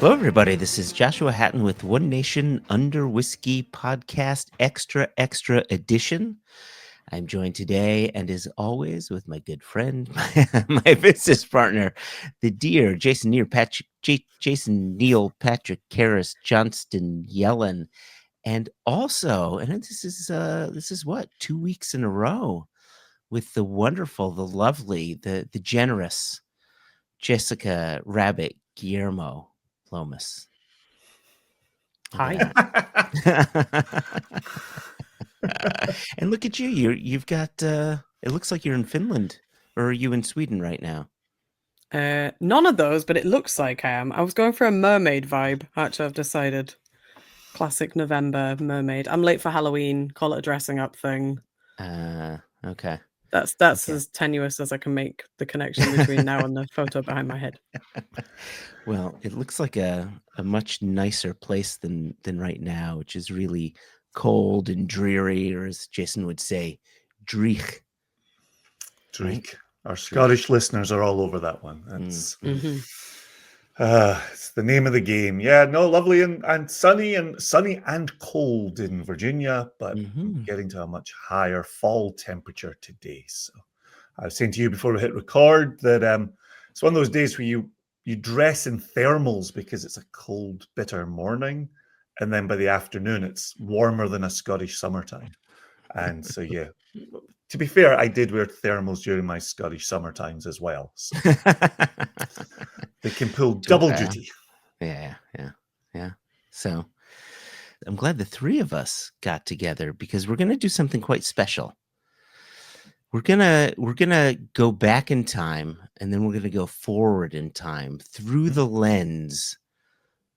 Hello, everybody. This is Joshua Hatton with One Nation Under Whiskey Podcast Extra Edition. I'm joined today, and as always, with my good friend, my business partner, the dear Jason Neal Patrick Karras Johnston Yellen, and also, and this is what 2 weeks in a row with the wonderful, the lovely, the generous Jessica Rabbit Guillermo Lomas. Hi. And look at you. You've got it looks like you're in Finland, or are you in Sweden right now? None of those, but it looks like I am. I was going for a mermaid vibe. Actually, I've decided. Classic November mermaid. I'm late for Halloween. Call it a dressing up thing. Okay. That's Okay. as tenuous as I can make the connection between now and the photo behind my head. Well, it looks like a much nicer place than right now, which is really cold and dreary, or as Jason would say, dreich. Dreich. Our Scottish listeners are all over that one. That's it's the name of the game. Yeah, no, lovely and sunny and cold in Virginia, but getting to a much higher fall temperature today. So I was saying to you before we hit record that it's one of those days where you dress in thermals because it's a cold, bitter morning, and then by the afternoon it's warmer than a Scottish summertime. And so yeah. To be fair, I did wear thermals during my Scottish summer times as well. So they can pull double duty. Yeah. So I'm glad the three of us got together because we're going to do something quite special. We're gonna go back in time, and then we're going to go forward in time through the lens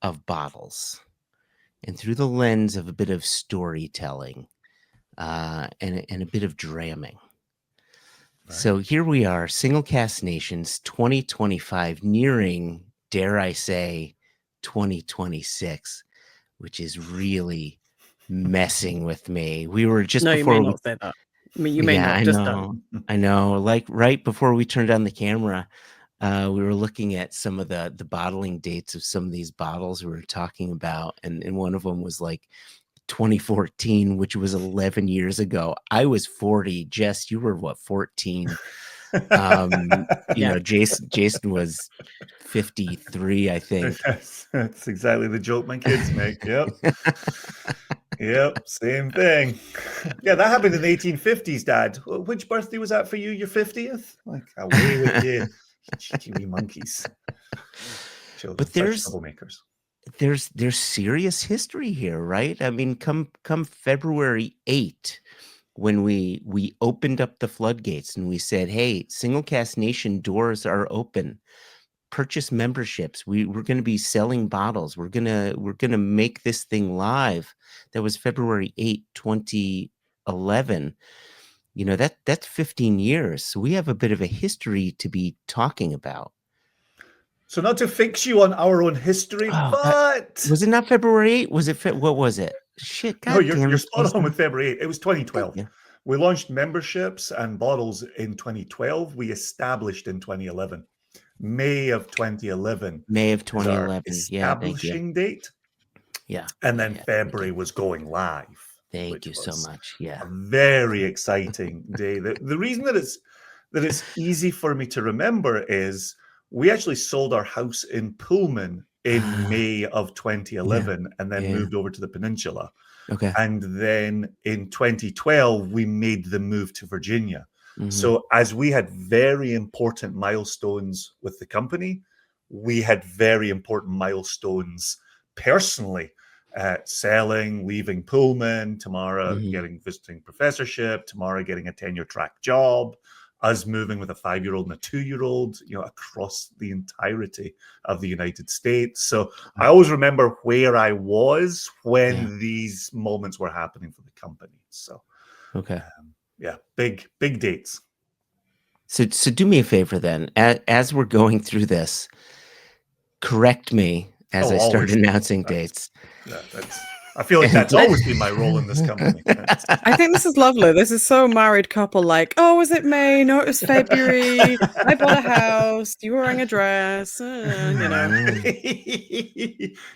of bottles and through the lens of a bit of storytelling. And a bit of dramming. Right. So here we are, Single Cask Nations 2025, nearing, dare I say, 2026, which is really messing with me. We were just before you may not say that. I mean, you may not. Just don't. I know. Like right before we turned on the camera, we were looking at some of the bottling dates of some of these bottles we were talking about, and one of them was like 2014, which was 11 years ago. I was 40. Jess, you were what, 14? You know, Jason was 53, I think. That's exactly the joke my kids make. Yep. Yep, same thing. Yeah, that happened in the 1850s, Dad. Which birthday was that for you? Your 50th? Like, away with you, cheeky wee monkeys. Children, but there's troublemakers. There's serious history here, right? I mean, come February 8, when we opened up the floodgates and we said, hey, Single Cask Nation doors are open. Purchase memberships. We're going to be selling bottles. We're gonna make this thing live. That was February 8, 2011. You know, that's 15 years. So we have a bit of a history to be talking about. So not to fix you on our own history, but was it not February 8? Was it what was it? Shit, God no, damn you're spot on with February 8. It was 2012. Yeah. We launched memberships and bottles in 2012. We established in 2011. May of 2011. May of 2011. Establishing date. Yeah. And then February was going live. Thank you so much. Yeah. A very exciting day. The reason that it's easy for me to remember is we actually sold our house in Pullman in May of 2011 and then moved over to the peninsula. Okay. And then in 2012, we made the move to Virginia. So as we had very important milestones with the company, we had very important milestones personally, selling, leaving Pullman, Tamara getting visiting professorship, Tamara getting a tenure track job, us moving with a 5-year-old and a 2-year-old, you know, across the entirety of the United States. So I always remember where I was when these moments were happening for the company. So, okay. Big dates. So do me a favor then, as we're going through this, correct me as I start announcing dates. I feel like that's always been my role in this company. I think this is lovely. This is so married couple like, oh, was it May? No, it was February. I bought a house. You were wearing a dress. You know.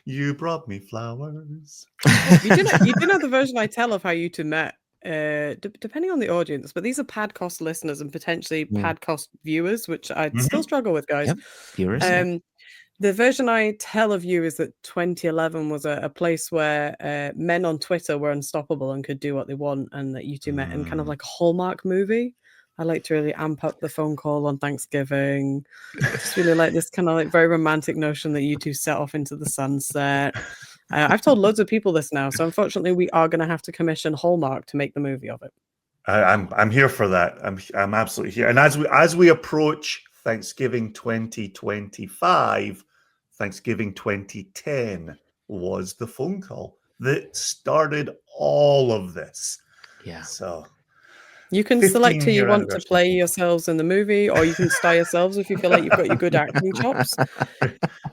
You brought me flowers. You do know the version I tell of how you two met. Depending on the audience, but these are Padcast listeners and potentially Padcast viewers, which I still struggle with, guys. Yep. Viewers. The version I tell of you is that 2011 was a place where men on Twitter were unstoppable and could do what they want, and that you two met in kind of like a Hallmark movie. I like to really amp up the phone call on Thanksgiving. Just really like this kind of like very romantic notion that you two set off into the sunset. I've told loads of people this now, so unfortunately we are going to have to commission Hallmark to make the movie of it. I'm here for that. I'm absolutely here. And as we approach Thanksgiving 2025, Thanksgiving 2010 was the phone call that started all of this. Yeah. So you can select who you want to play yourselves in the movie, or you can star yourselves if you feel like you've got your good acting chops.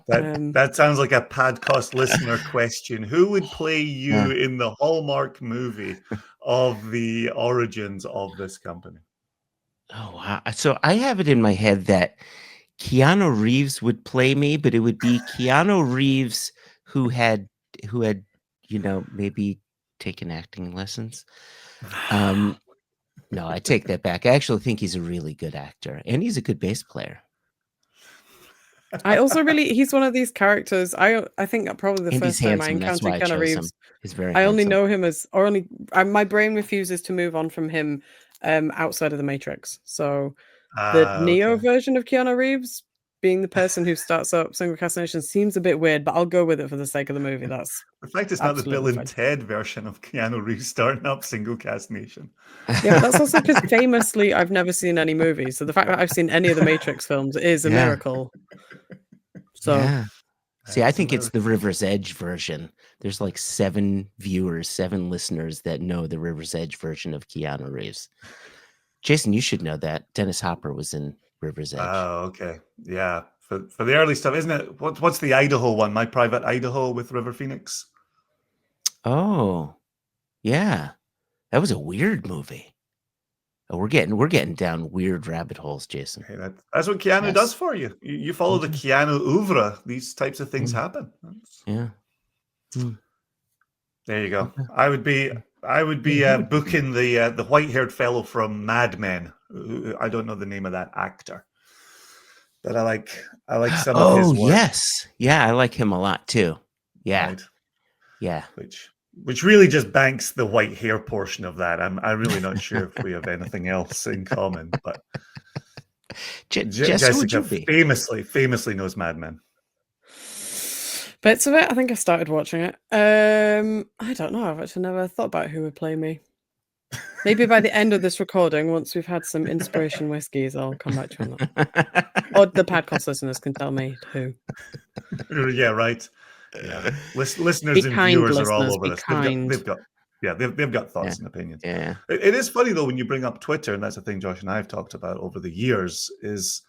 That sounds like a Padcast listener question. Who would play you in the Hallmark movie of the origins of this company? Oh, wow. So I have it in my head that Keanu Reeves would play me, but it would be Keanu Reeves who had maybe taken acting lessons. No, I take that back. I actually think he's a really good actor, and he's a good bass player. I also he's one of these characters. I think probably the first time I encountered Keanu Reeves, he's very I only know him as, my brain refuses to move on from him outside of the Matrix. So the Neo version of Keanu Reeves being the person who starts up Single Cast Nation seems a bit weird, but I'll go with it for the sake of the movie. That's the fact it's not the Bill and Ted version of Keanu Reeves starting up Single Cast Nation. Yeah, but that's also because famously I've never seen any movies. So the fact that I've seen any of the Matrix films is a miracle. So see, I think it's the River's Edge version. There's like 7 listeners that know the River's Edge version of Keanu Reeves. Jason, you should know that. Dennis Hopper was in River's Edge. Oh, okay. Yeah. For the early stuff, isn't it? What's the Idaho one? My Private Idaho with River Phoenix? Oh, yeah. That was a weird movie. Oh, we're getting down weird rabbit holes, Jason. Hey, that's what Keanu does for you. You follow the Keanu oeuvre. These types of things happen. Yeah. There you go. I would be booking the white-haired fellow from Mad Men. I don't know the name of that actor, but I like some of his work. Oh, yes. Yeah, I like him a lot too. Yeah. Right. Yeah. Which really just banks the white hair portion of that. I'm really not sure if we have anything else in common, but Jessica famously knows Mad Men. Bits of it. I think I started watching it. I don't know. I've actually never thought about who would play me. Maybe by the end of this recording, once we've had some inspiration whiskeys, I'll come back to you on that. Or the Padcast listeners can tell me who. Yeah, right. Yeah, listeners and viewers are all over this. They've got thoughts and opinions. Yeah, it is funny though when you bring up Twitter, and that's the thing Josh and I have talked about over the years. Is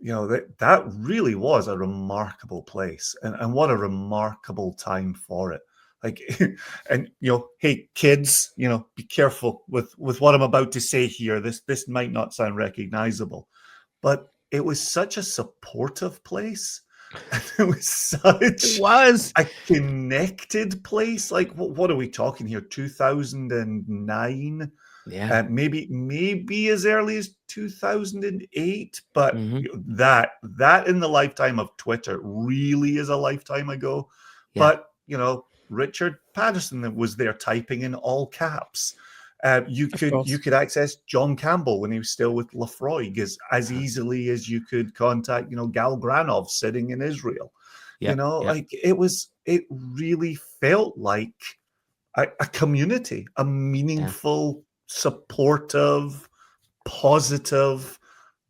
that really was a remarkable place, and what a remarkable time for it. Like, and hey kids, be careful with what I'm about to say here. This might not sound recognizable, but it was such a supportive place. It was such a connected place. Like, what are we talking here? 2009, maybe as early as 2008. But that in the lifetime of Twitter really is a lifetime ago. Yeah. But Richard Patterson was there typing in all caps. You could access John Campbell when he was still with Lafroig as easily as you could contact Gal Granov sitting in Israel. Like it really felt like a community, a meaningful, supportive, positive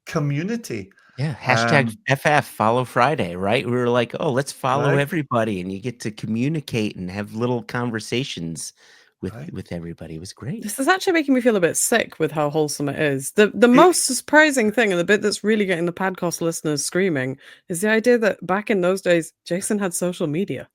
community. Yeah, hashtag FF Follow Friday, right? We were like, oh, let's follow everybody, and you get to communicate and have little conversations with everybody. It was great. This is actually making me feel a bit sick with how wholesome it is. The most surprising thing, and the bit that's really getting the Padcast listeners screaming, is the idea that back in those days, Jason had social media.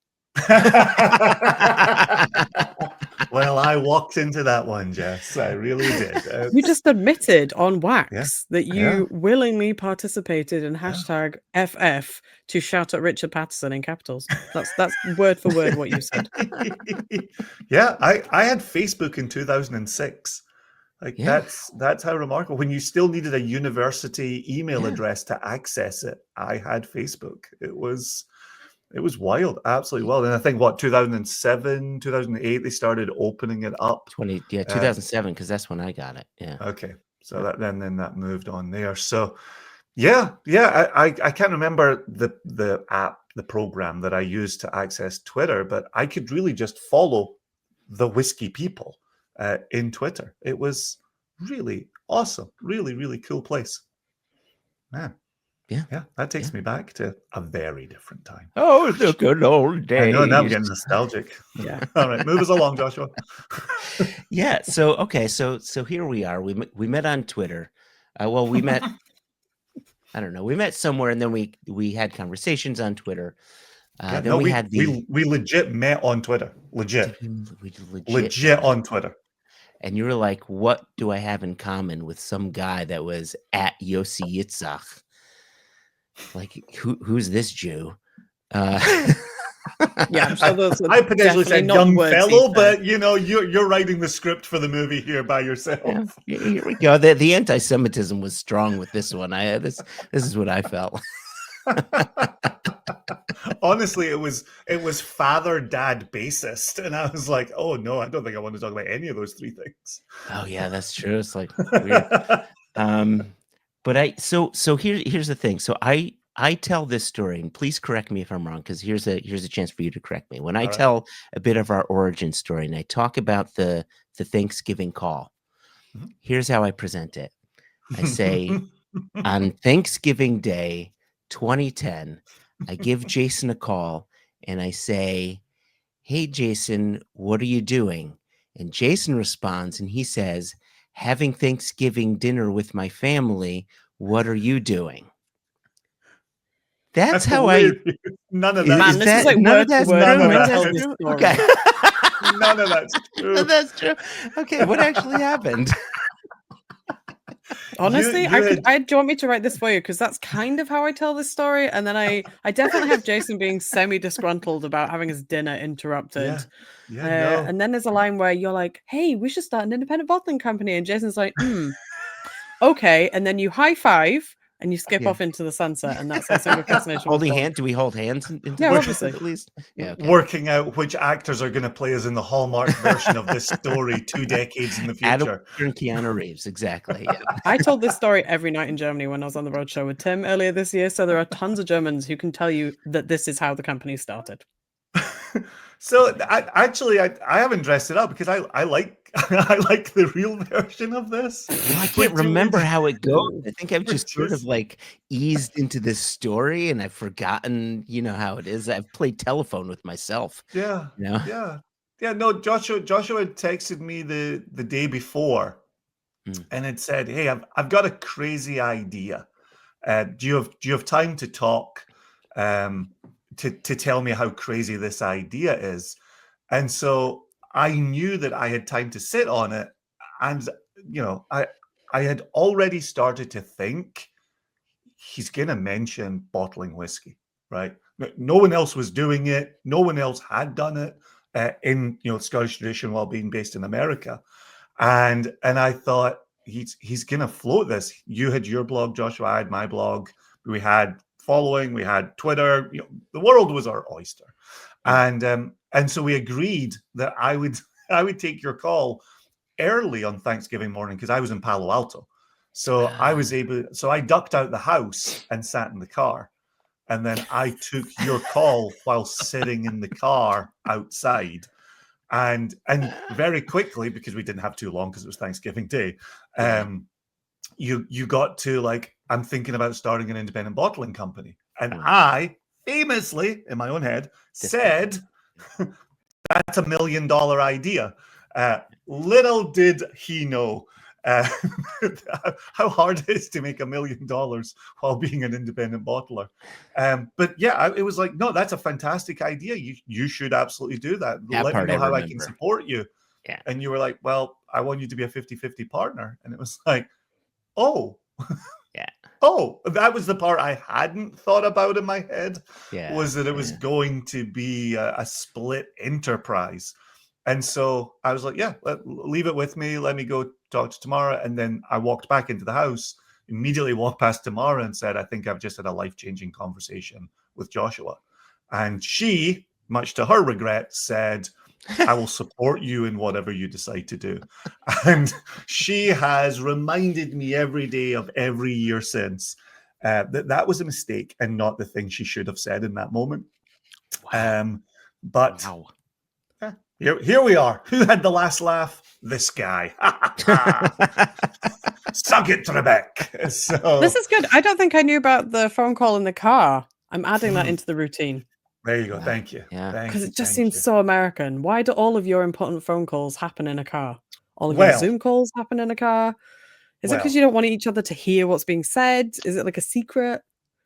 Well, I walked into that one, Jess. I really did. You just admitted on Wax Yeah, that you willingly participated in hashtag FF to shout at Richard Patterson in capitals. That's word for word what you said. Yeah, I had Facebook in 2006. Like that's how remarkable. When you still needed a university email address to access it, I had Facebook. It was wild, absolutely wild. And I think 2007, 2008, they started opening it up. 2007, because that's when I got it. Yeah. Okay. So that then that moved on there. So yeah. I can't remember the app, the program that I used to access Twitter, but I could really just follow the Whisky people in Twitter. It was really awesome. Really, really cool place. Man. Yeah, that takes me back to a very different time. Oh, the good old days. I know, now I'm getting nostalgic. Yeah. All right, move us along, Joshua. Yeah. So here we are. We met on Twitter. Well, we met. I don't know. We met somewhere, and then we had conversations on Twitter. Then we legit met on Twitter. Legit on Twitter. And you were like, "What do I have in common with some guy that was at Yossi Yitzhak? Like, who's this Jew?" Yeah, I'm sure those I potentially said not young words fellow, he but you're writing the script for the movie here by yourself. Yeah, here we go. The anti-Semitism was strong with this one. This is what I felt. Honestly, it was father, dad, bassist, and I was like, oh no, I don't think I want to talk about any of those three things. Oh yeah, that's true. It's like weird. But here's the thing. So I tell this story, and please correct me if I'm wrong, because here's a chance for you to correct me. When I tell a bit of our origin story, and I talk about the Thanksgiving call, here's how I present it. I say, on Thanksgiving Day 2010, I give Jason a call, and I say, "Hey, Jason, what are you doing?" And Jason responds, and he says, "Having Thanksgiving dinner with my family. What are you doing?" That's how None of that. Man, this is like word for word. Okay. None of that's true. That's true. Okay, what actually happened? Honestly, do you want me to write this for you? Because that's kind of how I tell this story. And then I definitely have Jason being semi-disgruntled about having his dinner interrupted. Yeah. And then there's a line where you're like, "Hey, we should start an independent bottling company." And Jason's like, okay. And then you high five and you skip off into the sunset. And that's our single fascination. Holding hand? Do we hold hands? Yeah, obviously. At least. Yeah, okay. Working out which actors are going to play us in the Hallmark version of this story 2 decades in the future. Adam and Keanu Reeves, exactly. Yeah. I told this story every night in Germany when I was on the road show with Tim earlier this year. So there are tons of Germans who can tell you that this is how the company started. So I haven't dressed it up because I like I like the real version of this. Well, I can't remember how it goes. I think I've just sort of like eased into this story, and I've forgotten, how it is. I've played telephone with myself. Yeah. No, Joshua had texted me the day before, and it said, "Hey, I've got a crazy idea. Do you have time to talk? To tell me how crazy this idea is?" And so I knew that I had time to sit on it, and I had already started to think he's going to mention bottling whiskey, right? No one else was doing it. No one else had done it in Scottish tradition while being based in America, and I thought he's going to float this. You had your blog, Joshua. I had my blog. We had following, we had Twitter, the world was our oyster. And so we agreed that I would take your call early on Thanksgiving morning because I was in Palo Alto. So I ducked out the house and sat in the car. And then I took your call while sitting in the car outside. And very quickly, because we didn't have too long because it was Thanksgiving Day, you got to like, "I'm thinking about starting an independent bottling company." And I famously, in my own head, said, "That's $1 million idea." Little did he know uh, how hard it is to make $1 million while being an independent bottler. But yeah, it was like, no, that's a fantastic idea. You should absolutely do that. That Let me part know I how I can remember. support you. Yeah. And you were like, well, I want you to be a 50-50 partner. And it was like, oh, Yeah. oh, that was the part I hadn't thought about in my head, Yeah. was that it was going to be a split enterprise. And so I was like, yeah, leave it with me. Let me go talk to Tamara. And then I walked back into the house, immediately walked past Tamara and said, I think I've just had a life-changing conversation with Joshua. And she, much to her regret, said, I will support you in whatever you decide to do. And she has reminded me every day of every year since that was a mistake and not the thing she should have said in that moment. Wow. But wow. Here we are. Who had the last laugh? This guy. Suck it, Trebek. So This is good. I don't think I knew about the phone call in the car. I'm adding that into the routine. There you go. Thank you. Yeah. Because it just seems so American. Why do all of your important phone calls happen in a car? All of your Well- Zoom calls happen in a car? Is it because you don't want each other to hear what's being said? Is it like a secret?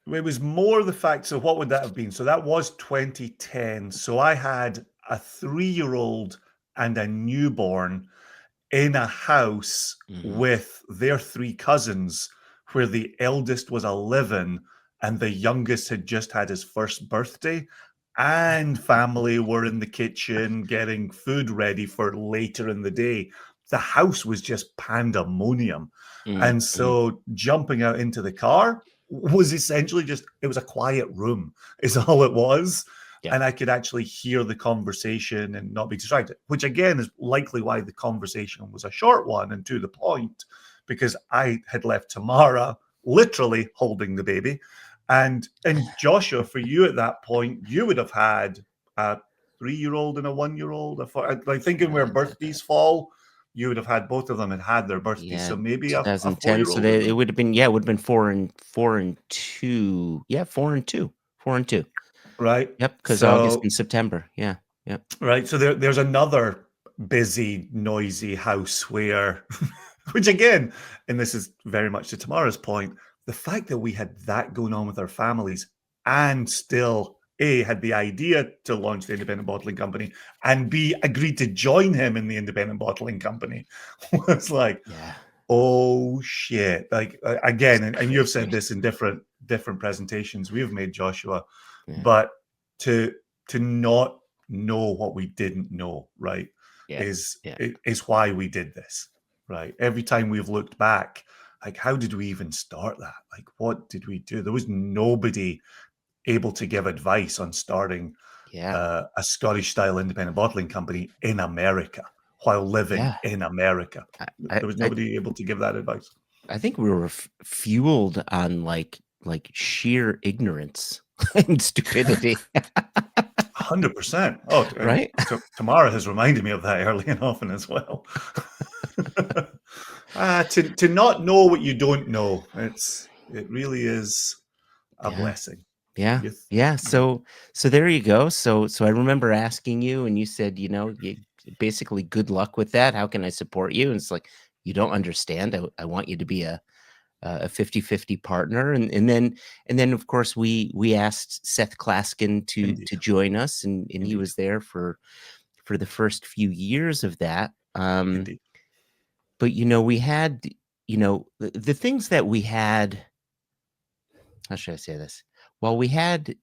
It was more the fact, so what would that have been? So that was 2010. So I had a 3-year-old and a newborn in a house with their 3 cousins, where the eldest was 11 and the youngest had just had his first birthday, and family were in the kitchen getting food ready for later in the day. The house was just pandemonium. And so jumping out into the car was essentially just, it was a quiet room is all it was. Yeah. And I could actually hear the conversation and not be distracted, which again is likely why the conversation was a short one and to the point, because I had left Tamara literally holding the baby. And Joshua, for you at that point, you would have had a 3-year-old and a 1-year-old. Like thinking where birthdays fall, you would have had both of them had their birthdays. Yeah, so maybe 2010. So it would have been, it would have been 4 and 2. Yeah, 4 and 2. 4 and 2. Right. Yep. Because August and September. Yeah. Yep. Right. So there's another busy, noisy house where, which again, and this is very much to Tamara's point, the fact that we had that going on with our families and still A, had the idea to launch the independent bottling company, and B, agreed to join him in the independent bottling company was like, oh shit. Like again, and you've said this in different presentations we've made, Joshua, but to not know what we didn't know, right, is why we did this, right? Every time we've looked back, like, how did we even start that? Like, what did we do? There was nobody able to give advice on starting a Scottish-style independent bottling company in America while living in America. There was nobody able to give that advice. I think we were fueled on like sheer ignorance and stupidity. 100%. Oh, right. Tamara has reminded me of that early and often as well. To not know what you don't know, it really is a blessing. Yeah. Yeah. So there you go. So I remember asking you, and you said, you basically, good luck with that. How can I support you? And it's like, you don't understand. I want you to be a 50-50 partner. And then of course we asked Seth Claskin to join us, and he was there for the first few years of that. But we had, the things that we had, how should I say this? Well, we had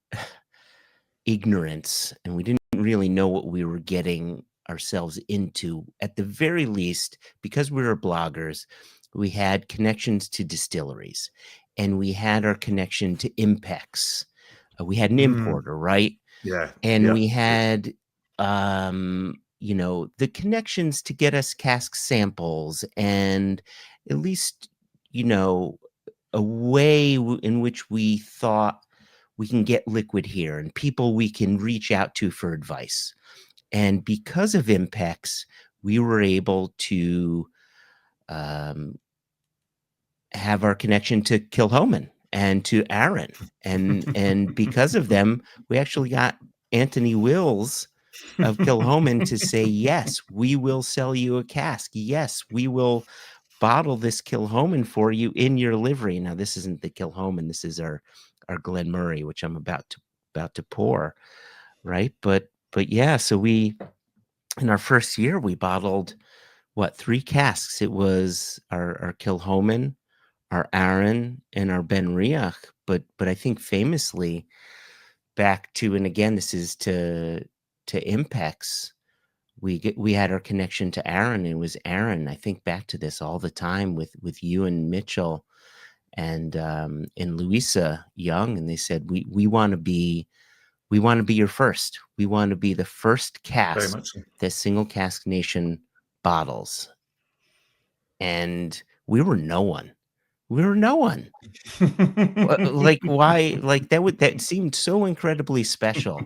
ignorance and we didn't really know what we were getting ourselves into. At the very least, because we were bloggers, we had connections to distilleries, and we had our connection to Impex. We had an importer, right? Yeah. And we had, the connections to get us cask samples, and at least, a way in which we thought we can get liquid here and people we can reach out to for advice. And because of Impex, we were able to have our connection to Kilhoman and to Aaron. And because of them, we actually got Anthony Wills of Kilhoman to say, yes, we will sell you a cask. Yes, we will bottle this Kilhoman for you in your livery. Now, this isn't the Kilhoman. This is our Glen Murray, which I'm about to pour, right? But yeah, so we, in our first year, we bottled, 3 casks. It was our Kilhoman, our Aaron, and our Ben Riach. But I think famously back to, and again, this is to Impex, we had our connection to Aaron. It was Aaron. I think back to this all the time with you and Mitchell and Louisa Young, and they said we want to be your first. We want to be the first Very cask much so. that Single Cask Nation bottles. And we were no one. Like, why? Like, that seemed so incredibly special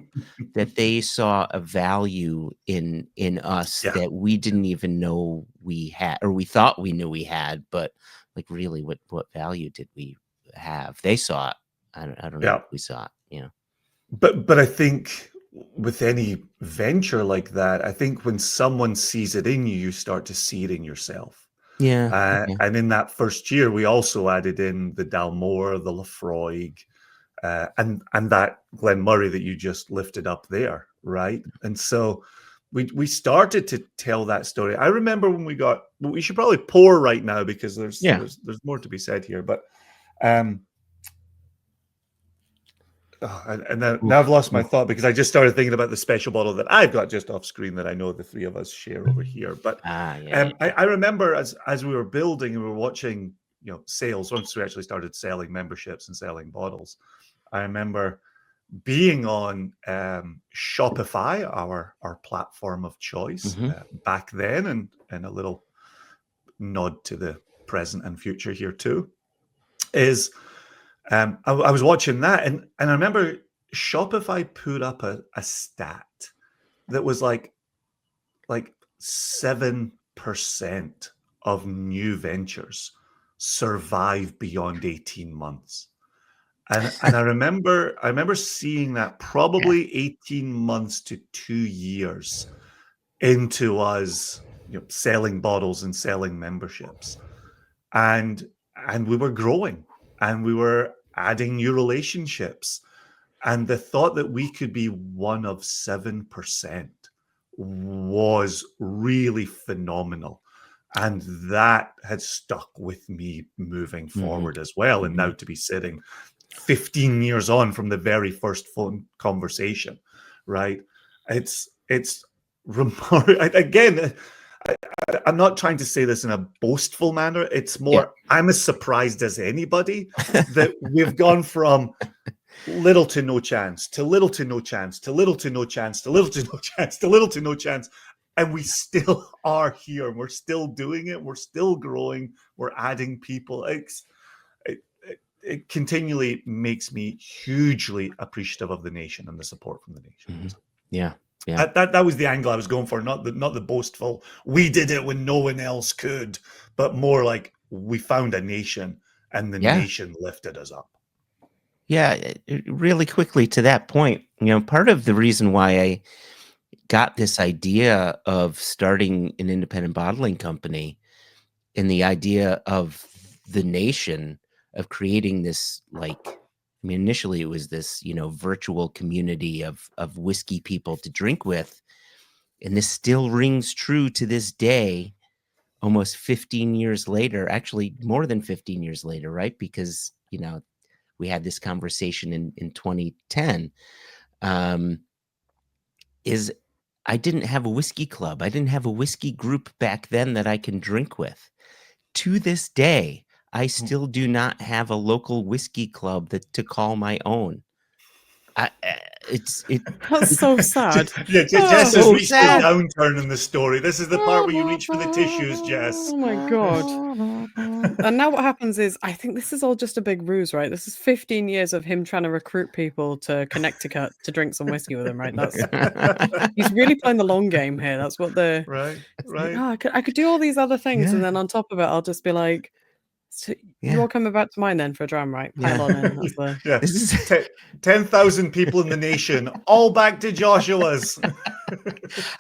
that they saw a value in us Yeah. that we didn't even know we had, or we thought we knew we had, but like, really, what value did we have? They saw it. I don't know Yeah. if we saw it, you know. But I think with any venture like that, I think when someone sees it in you, you start to see it in yourself. Yeah. And in that first year, we also added in the Dalmore, the Lafroig, and that Glen Murray that you just lifted up there, right? And so we started to tell that story. I remember when we should probably pour right now because there's more to be said here. But now I've lost my thought because I just started thinking about the special bottle that I've got just off screen that I know the three of us share over here. But I remember as we were building and we were watching, sales, once we actually started selling memberships and selling bottles, I remember being on Shopify, our platform of choice back then, and a little nod to the present and future here too, is I was watching that, and I remember Shopify put up a stat that was like 7% of new ventures survive beyond 18 months. And I remember seeing that probably 18 months to 2 years into us selling bottles and selling memberships. And we were growing and we were adding new relationships. And the thought that we could be one of 7% was really phenomenal. And that had stuck with me moving forward as well. And now to be sitting 15 years on from the very first phone conversation, right? It's remarkable. Again, I'm not trying to say this in a boastful manner. It's more, I'm as surprised as anybody that we've gone from little to no chance to little to no chance to little to no chance to little to no chance to little to no chance. And we still are here. We're still doing it. We're still growing. We're adding people. It continually makes me hugely appreciative of the nation and the support from the nation. Yeah. That was the angle I was going for, not the boastful. We did it when no one else could, but more like we found a nation and the nation lifted us up. Yeah, really quickly to that point, part of the reason why I got this idea of starting an independent bottling company and the idea of the nation, of creating this, initially it was this, virtual community of whiskey people to drink with. And this still rings true to this day, almost 15 years later, actually more than 15 years later, right? Because, we had this conversation in 2010, is I didn't have a whiskey club. I didn't have a whiskey group back then that I can drink with. To this day, I still do not have a local whiskey club to call my own. That's so sad. Jess has reached the downturn in the story. This is the part where you reach for the tissues, Jess. Oh my god. And now what happens is, I think this is all just a big ruse, right? This is 15 years of him trying to recruit people to Connecticut to drink some whiskey with him, right? He's really playing the long game here. That's what right. I could do all these other things, and then on top of it, I'll just be like, so you're all coming back to mine then for a dram, right? Pile on in. That's This is 10,000 people in the nation, all back to Joshua's.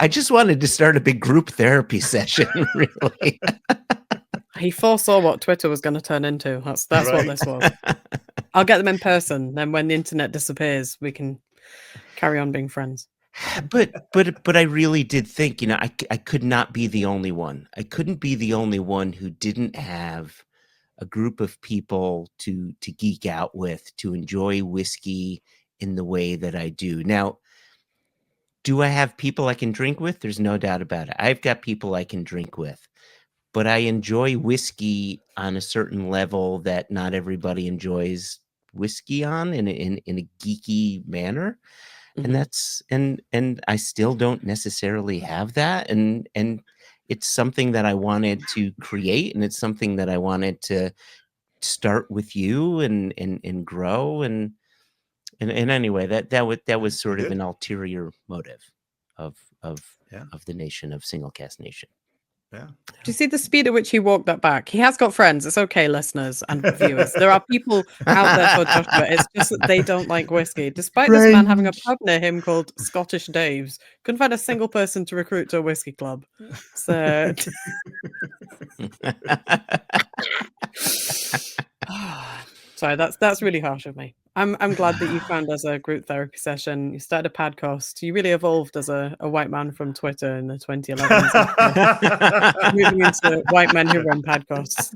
I just wanted to start a big group therapy session, really. He foresaw what Twitter was going to turn into. That's what Right. this was. I'll get them in person. Then when the internet disappears, we can carry on being friends. But I really did think, I could not be the only one. I couldn't be the only one who didn't have a group of people to geek out with, to enjoy whiskey in the way that I do. Now, do I have people I can drink with? There's no doubt about it. I've got people I can drink with, but I enjoy whiskey on a certain level that not everybody enjoys whiskey on in a geeky manner. And that's and I still don't necessarily have that, and it's something that I wanted to create, and it's something that I wanted to start with you and grow and anyway, that was sort of Good. an ulterior motive of Yeah. the nation of Single Cast Nation. Yeah. Do you see the speed at which he walked that back? He has got friends. It's okay, listeners and viewers. There are people out there for Joshua. It's just that they don't like whiskey. Despite this man having a pub near him called Scottish Dave's, couldn't find a single person to recruit to a whiskey club. So sorry, that's really harsh of me. I'm glad that you found us a group therapy session. You started a podcast. You really evolved as a white man from Twitter in the 2011s. Moving into white men who run podcasts.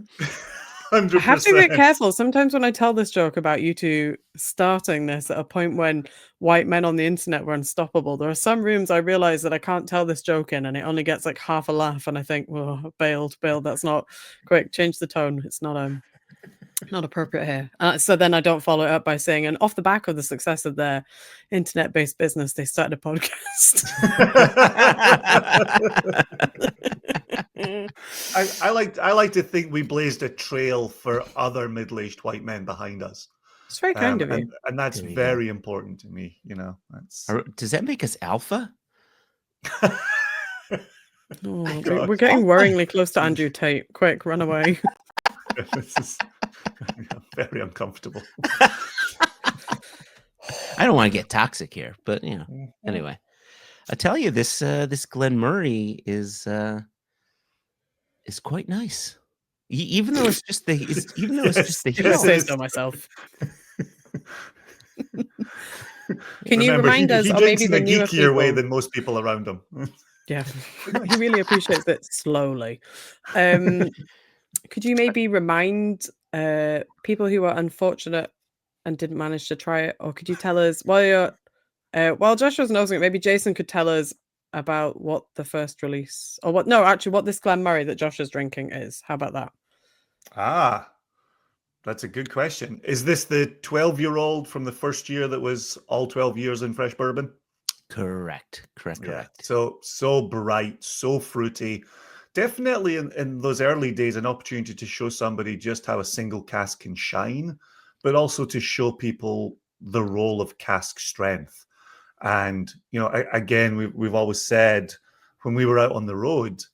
100%. I have to be a bit careful. Sometimes when I tell this joke about you two starting this at a point when white men on the internet were unstoppable, there are some rooms I realize that I can't tell this joke in, and it only gets like half a laugh, and I think, well, bailed. That's not quick. Change the tone. It's not appropriate here. So then I don't follow it up by saying, and off the back of the success of their internet-based business, they started a podcast. I like to think we blazed a trail for other middle-aged white men behind us. It's very kind of you. And that's There you very important to me, That's Does that make us alpha? We're getting worryingly close to Andrew Tate. Quick, run away. This is very uncomfortable. I don't want to get toxic here, but anyway, I tell you, this Glen Murray is quite nice, even though it's just the I heel. say so myself. Can you Remember, remind us, he or drinks maybe the in a newer geekier way people? than most people around him. Yeah, he really appreciates it slowly. Could you maybe remind people who are unfortunate and didn't manage to try it, or could you tell us while Joshua's nosing it, maybe Jason could tell us about what the first release, or what this Glen Murray that Joshua's drinking is. How about that? That's a good question. Is this the 12-year-old from the first year that was all 12 years in fresh bourbon? Correct. Yeah. So bright, so fruity. Definitely in those early days, an opportunity to show somebody just how a single cask can shine, but also to show people the role of cask strength. And, again, we've always said when we were out on the road,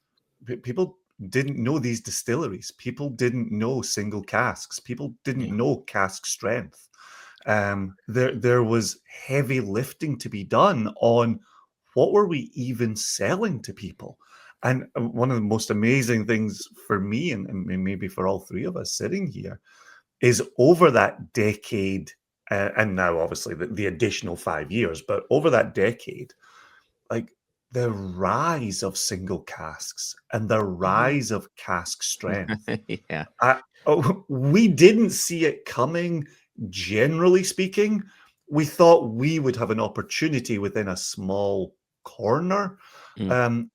people didn't know these distilleries. People didn't know single casks. People didn't know cask strength. There was heavy lifting to be done on what were we even selling to people. And one of the most amazing things for me, and maybe for all three of us sitting here, is over that decade, and now obviously the additional 5 years, but over that decade, like the rise of single casks and the rise of cask strength. Yeah. We didn't see it coming, generally speaking. We thought we would have an opportunity within a small corner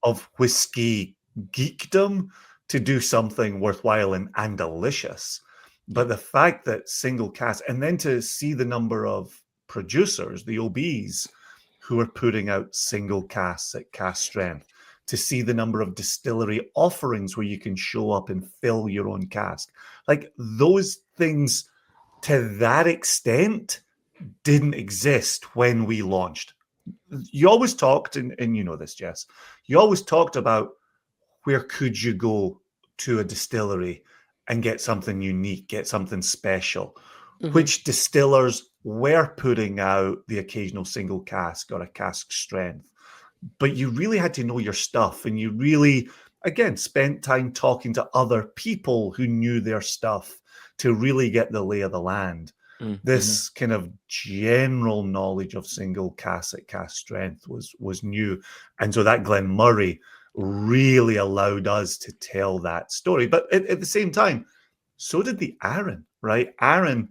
of whiskey geekdom to do something worthwhile and delicious. But the fact that single cask, and then to see the number of producers, the OBs, who are putting out single casks at cask strength, to see the number of distillery offerings where you can show up and fill your own cask. Like those things to that extent didn't exist when we launched. You always talked, and you know this, Jess, you always talked about where could you go to a distillery and get something unique, get something special. Which distillers were putting out the occasional single cask or a cask strength. But you really had to know your stuff, and you really, again, spent time talking to other people who knew their stuff to really get the lay of the land. This kind of general knowledge of single cask at cask strength was new. And so that Glen Murray really allowed us to tell that story. But at the same time, so did the Arran, right? Arran,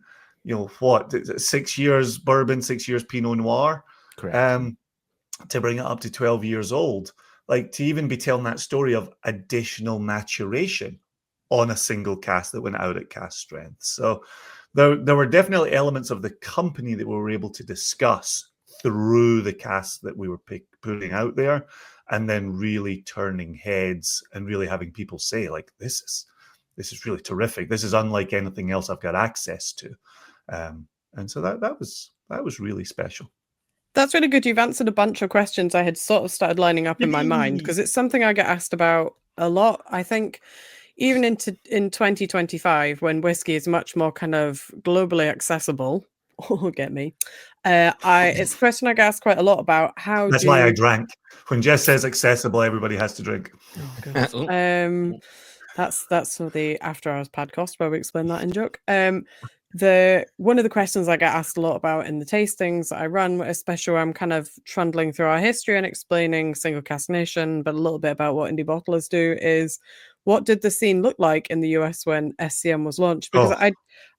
6 years bourbon, 6 years Pinot Noir. Correct. To bring it up to 12 years old, like to even be telling that story of additional maturation on a single cask that went out at cask strength. So there were definitely elements of the company that we were able to discuss through the cask that we were putting out there, and then really turning heads and really having people say, like, this is really terrific. This is unlike anything else I've got access to. And so that was really special. That's really good. You've answered a bunch of questions I had sort of started lining up in my mind, because it's something I get asked about a lot. I think even in 2025, when whiskey is much more kind of globally accessible, get me. It's a question I get asked quite a lot about. That's why I drank. When Jess says accessible, everybody has to drink. Oh, goodness. That's for the After Hours podcast where we explain that in joke. One of the questions I get asked a lot about in the tastings that I run, especially where I'm kind of trundling through our history and explaining Single Cask Nation, but a little bit about what indie bottlers do, is what did the scene look like in the US when SCN was launched? Because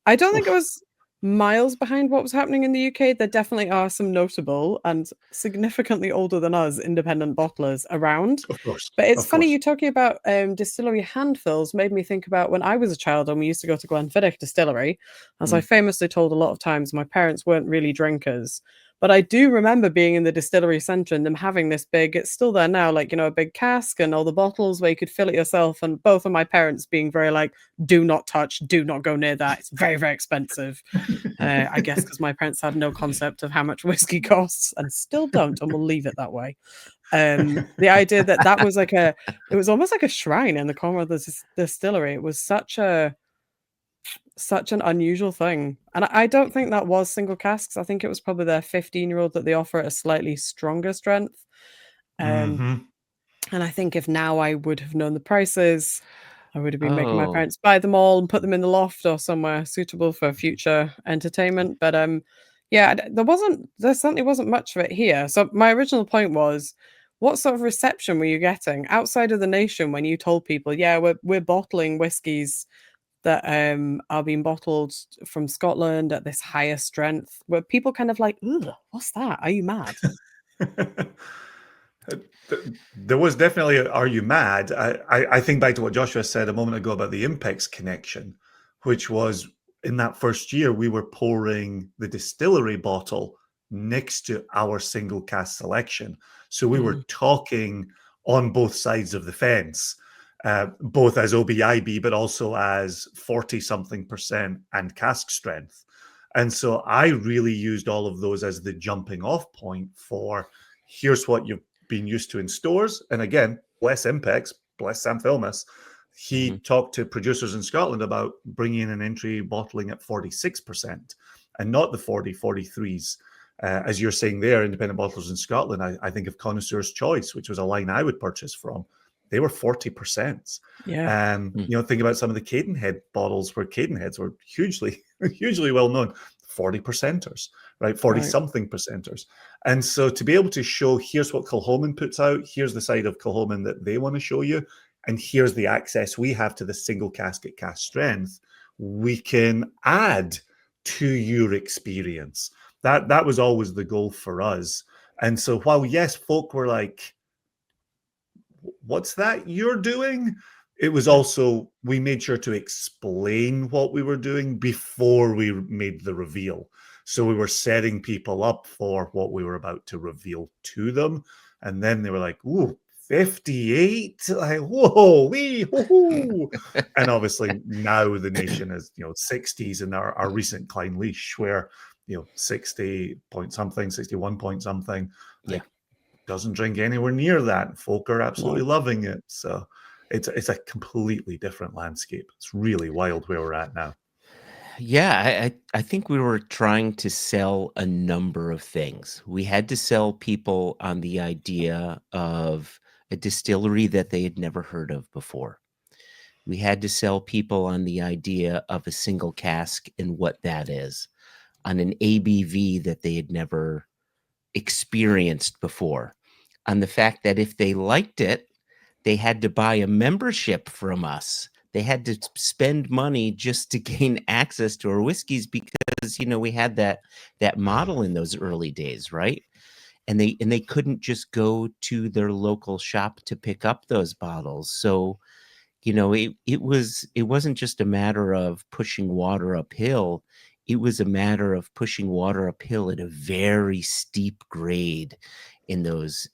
I don't think it was miles behind what was happening in the UK. There definitely are some notable and significantly older than us independent bottlers around. Of course. But it's funny, you talking about distillery handfills made me think about when I was a child and we used to go to Glenfiddich Distillery. As I famously told a lot of times, my parents weren't really drinkers. But I do remember being in the distillery centre and them having this big, it's still there now, like, a big cask and all the bottles where you could fill it yourself. And both of my parents being very like, do not touch, do not go near that. It's very, very expensive. I guess because my parents had no concept of how much whiskey costs and still don't, and we'll leave it that way. The idea that was like it was almost like a shrine in the corner of the distillery. It was such an unusual thing, and I don't think that was single casks. I think it was probably their 15-year-old that they offer at a slightly stronger strength. And I think if now I would have known the prices, I would have been making my parents buy them all and put them in the loft or somewhere suitable for future entertainment. But yeah, there certainly wasn't much of it here. So my original point was, what sort of reception were you getting outside of the nation when you told people, yeah, we're bottling whiskies that are being bottled from Scotland at this higher strength? Were people kind of like, ugh, what's that? Are you mad? There was definitely are you mad? I think back to what Joshua said a moment ago about the Impex connection, which was in that first year, we were pouring the distillery bottle next to our single cask selection. So we were talking on both sides of the fence, both as OBIB, but also as 40-something% and cask strength. And so I really used all of those as the jumping off point for, here's what you've been used to in stores. And again, bless Impex, bless Sam Filmus. He talked to producers in Scotland about bringing in an entry bottling at 46% and not the 43s. As you're saying there, independent bottlers in Scotland, I think of Connoisseur's Choice, which was a line I would purchase from. They were 40%. Yeah. Think about some of the Cadenhead bottles where Cadenheads were hugely well known. 40%ers, right? 40-something percenters. And so to be able to show, here's what Kilchoman puts out, here's the side of Kilchoman that they want to show you, and here's the access we have to the single cask at cask strength, we can add to your experience. That was always the goal for us. And so while, yes, folk were like, what's that you're doing? It was also, we made sure to explain what we were doing before we made the reveal. So we were setting people up for what we were about to reveal to them. And then they were like, ooh, 58? Like, whoa, woo. And obviously now the nation is, 60s in our recent Klein Leash, where, 60 point something, 61 point something. Like, doesn't drink anywhere near that. Folk are absolutely loving it. So it's a completely different landscape. It's really wild where we're at now. Yeah, I think we were trying to sell a number of things. We had to sell people on the idea of a distillery that they had never heard of before. We had to sell people on the idea of a single cask and what that is, on an ABV that they had never experienced before, on the fact that if they liked it, they had to buy a membership from us. They had to spend money just to gain access to our whiskeys because, we had that model in those early days, right? And they couldn't just go to their local shop to pick up those bottles. So, it wasn't just a matter of pushing water uphill. It was a matter of pushing water uphill at a very steep grade in those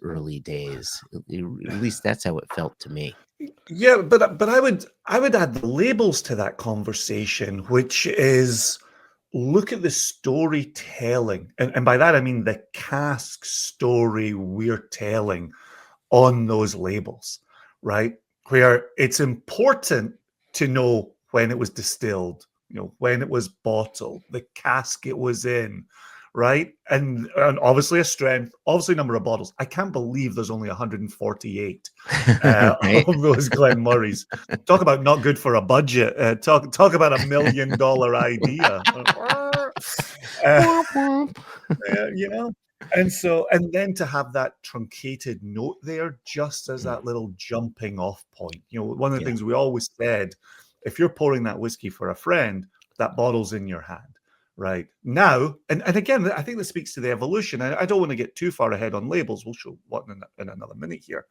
early days. At least that's how it felt to me. Yeah, but I would add the labels to that conversation, which is look at the storytelling, and by that I mean the cask story we're telling on those labels, right? Where it's important to know when it was distilled, when it was bottled, the cask it was in, right? And obviously a strength, obviously number of bottles. I can't believe there's only 148 Right? of those Glen Murrays. Talk about not good for a budget. Talk about $1 million idea. And then to have that truncated note there, just as that little jumping off point. One of the things we always said, if you're pouring that whiskey for a friend, that bottle's in your hand. Right now, and again, I think this speaks to the evolution. I don't want to get too far ahead on labels. We'll show what in another minute here.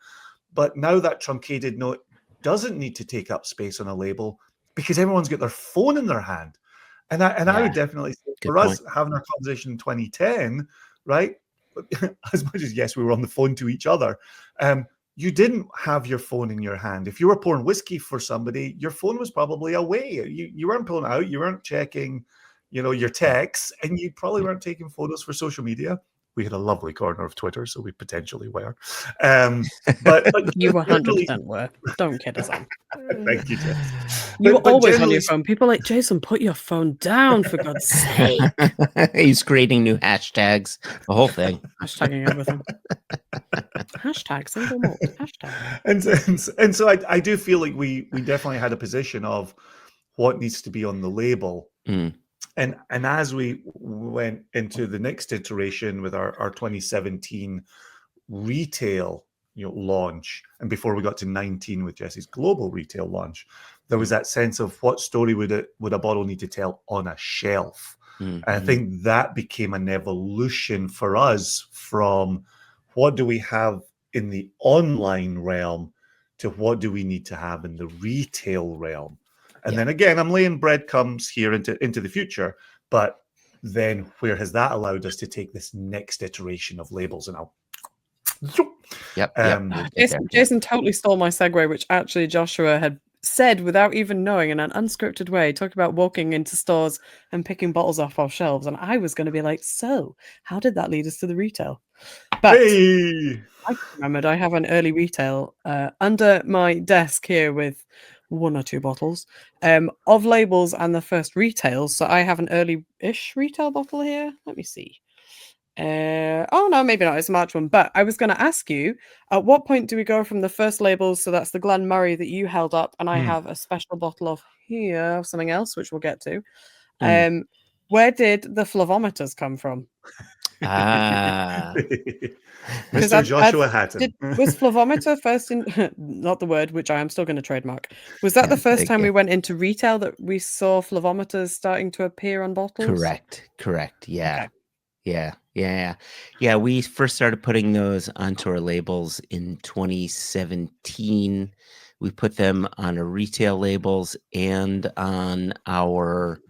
But now that truncated note doesn't need to take up space on a label because everyone's got their phone in their hand. And I would definitely say for us having our conversation in 2010, right? As much as yes, we were on the phone to each other. You didn't have your phone in your hand. If you were pouring whiskey for somebody, your phone was probably away. You weren't pulling it out. You weren't checking your texts, and you probably weren't taking photos for social media. We had a lovely corner of Twitter, so we potentially were. But you 100% were. Don't kid us on. Thank you, Jess. You were always on your phone. People are like, Jason, put your phone down, for God's sake. He's creating new hashtags, the whole thing. Hashtagging everything. Hashtag single malt. Hashtag. And so I do feel like we definitely had a position of what needs to be on the label. And as we went into the next iteration with our 2017 retail launch, and before we got to 19 with Jesse's global retail launch, there was that sense of what story would a bottle need to tell on a shelf. And I think that became an evolution for us from what do we have in the online realm to what do we need to have in the retail realm. And then again, I'm laying breadcrumbs here into the future, but then where has that allowed us to take this next iteration of labels? And Jason totally stole my segue, which actually Joshua had said without even knowing in an unscripted way, talking about walking into stores and picking bottles off shelves. And I was going to be like, so how did that lead us to the retail? But I remembered I have an early retail under my desk here with 1 or 2 bottles of labels and the first retails. So I have an early-ish retail bottle here. Let me see. Oh no, maybe not. It's a March one. But I was going to ask you, at what point do we go from the first labels? So that's the Glen Murray that you held up, and I have a special bottle of here of something else, which we'll get to. Where did the flavometers come from? Mr. Joshua Hatton. Was flavometer first in not the word, which I am still going to trademark. Was that the first time we went into retail that we saw flavometers starting to appear on bottles? Correct. Yeah. Okay. Yeah. We first started putting those onto our labels in 2017. We put them on our retail labels and on our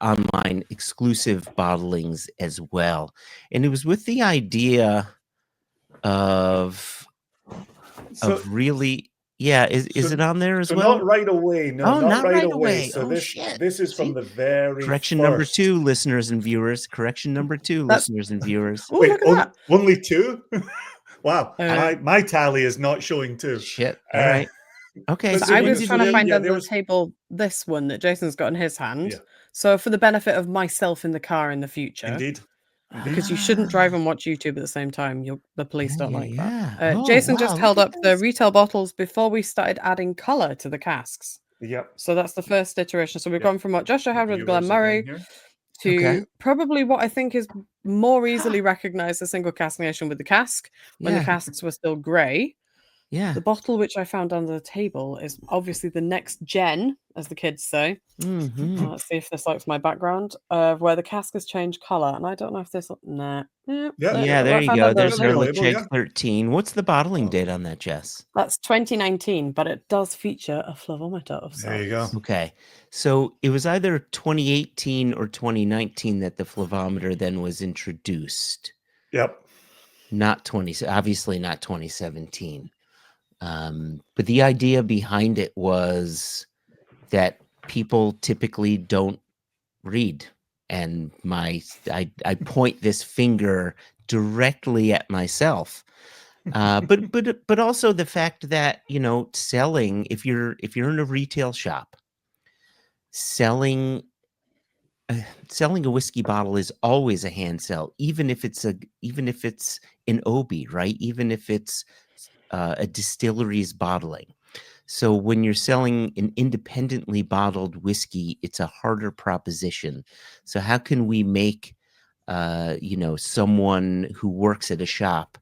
online exclusive bottlings as well. And it was with the idea of really, is it on there as well? Not right away. No, not right away. So this is from the very correction first. number 2, listeners and viewers. Correction number 2, listeners and viewers. Wait, only 2? Wow, my tally is not showing 2. Shit. All right. Okay. So I was trying to find on the table this one that Jason's got in his hand. Yeah. So for the benefit of myself in the car in the future. Indeed. because you shouldn't drive and watch YouTube at the same time. The police don't like Yeah. that. Oh, Jason wow, just look held at up the this. retail bottles before we started adding color to the casks. Yep. So that's the first iteration. So we've Yep. gone from what Joshua had with Viewers Glen Murray again here. to Okay. probably what I think is more easily recognized as single cask nation with the cask when the Yeah. casks were still grey. Yeah. The bottle which I found under the table is obviously the next gen, as the kids say. Mm-hmm. Let's see if this likes my background. Where the cask has changed color, and I don't know if this. Nah. Yeah, there I you found go. under There's the our label. Lecheg 13. What's the bottling date on that, Jess? That's 2019, but it does feature a flavometer of sorts. There you go. Okay. So it was either 2018 or 2019 that the flavometer then was introduced. Yep. Obviously not 2017. But the idea behind it was that people typically don't read. And I point this finger directly at myself. But also the fact that, selling, if you're in a retail shop, selling a whiskey bottle is always a hand sell, even if it's an obi, right? Even if it's a distillery's bottling. So when you're selling an independently bottled whiskey, it's a harder proposition. So how can we make someone who works at a shop,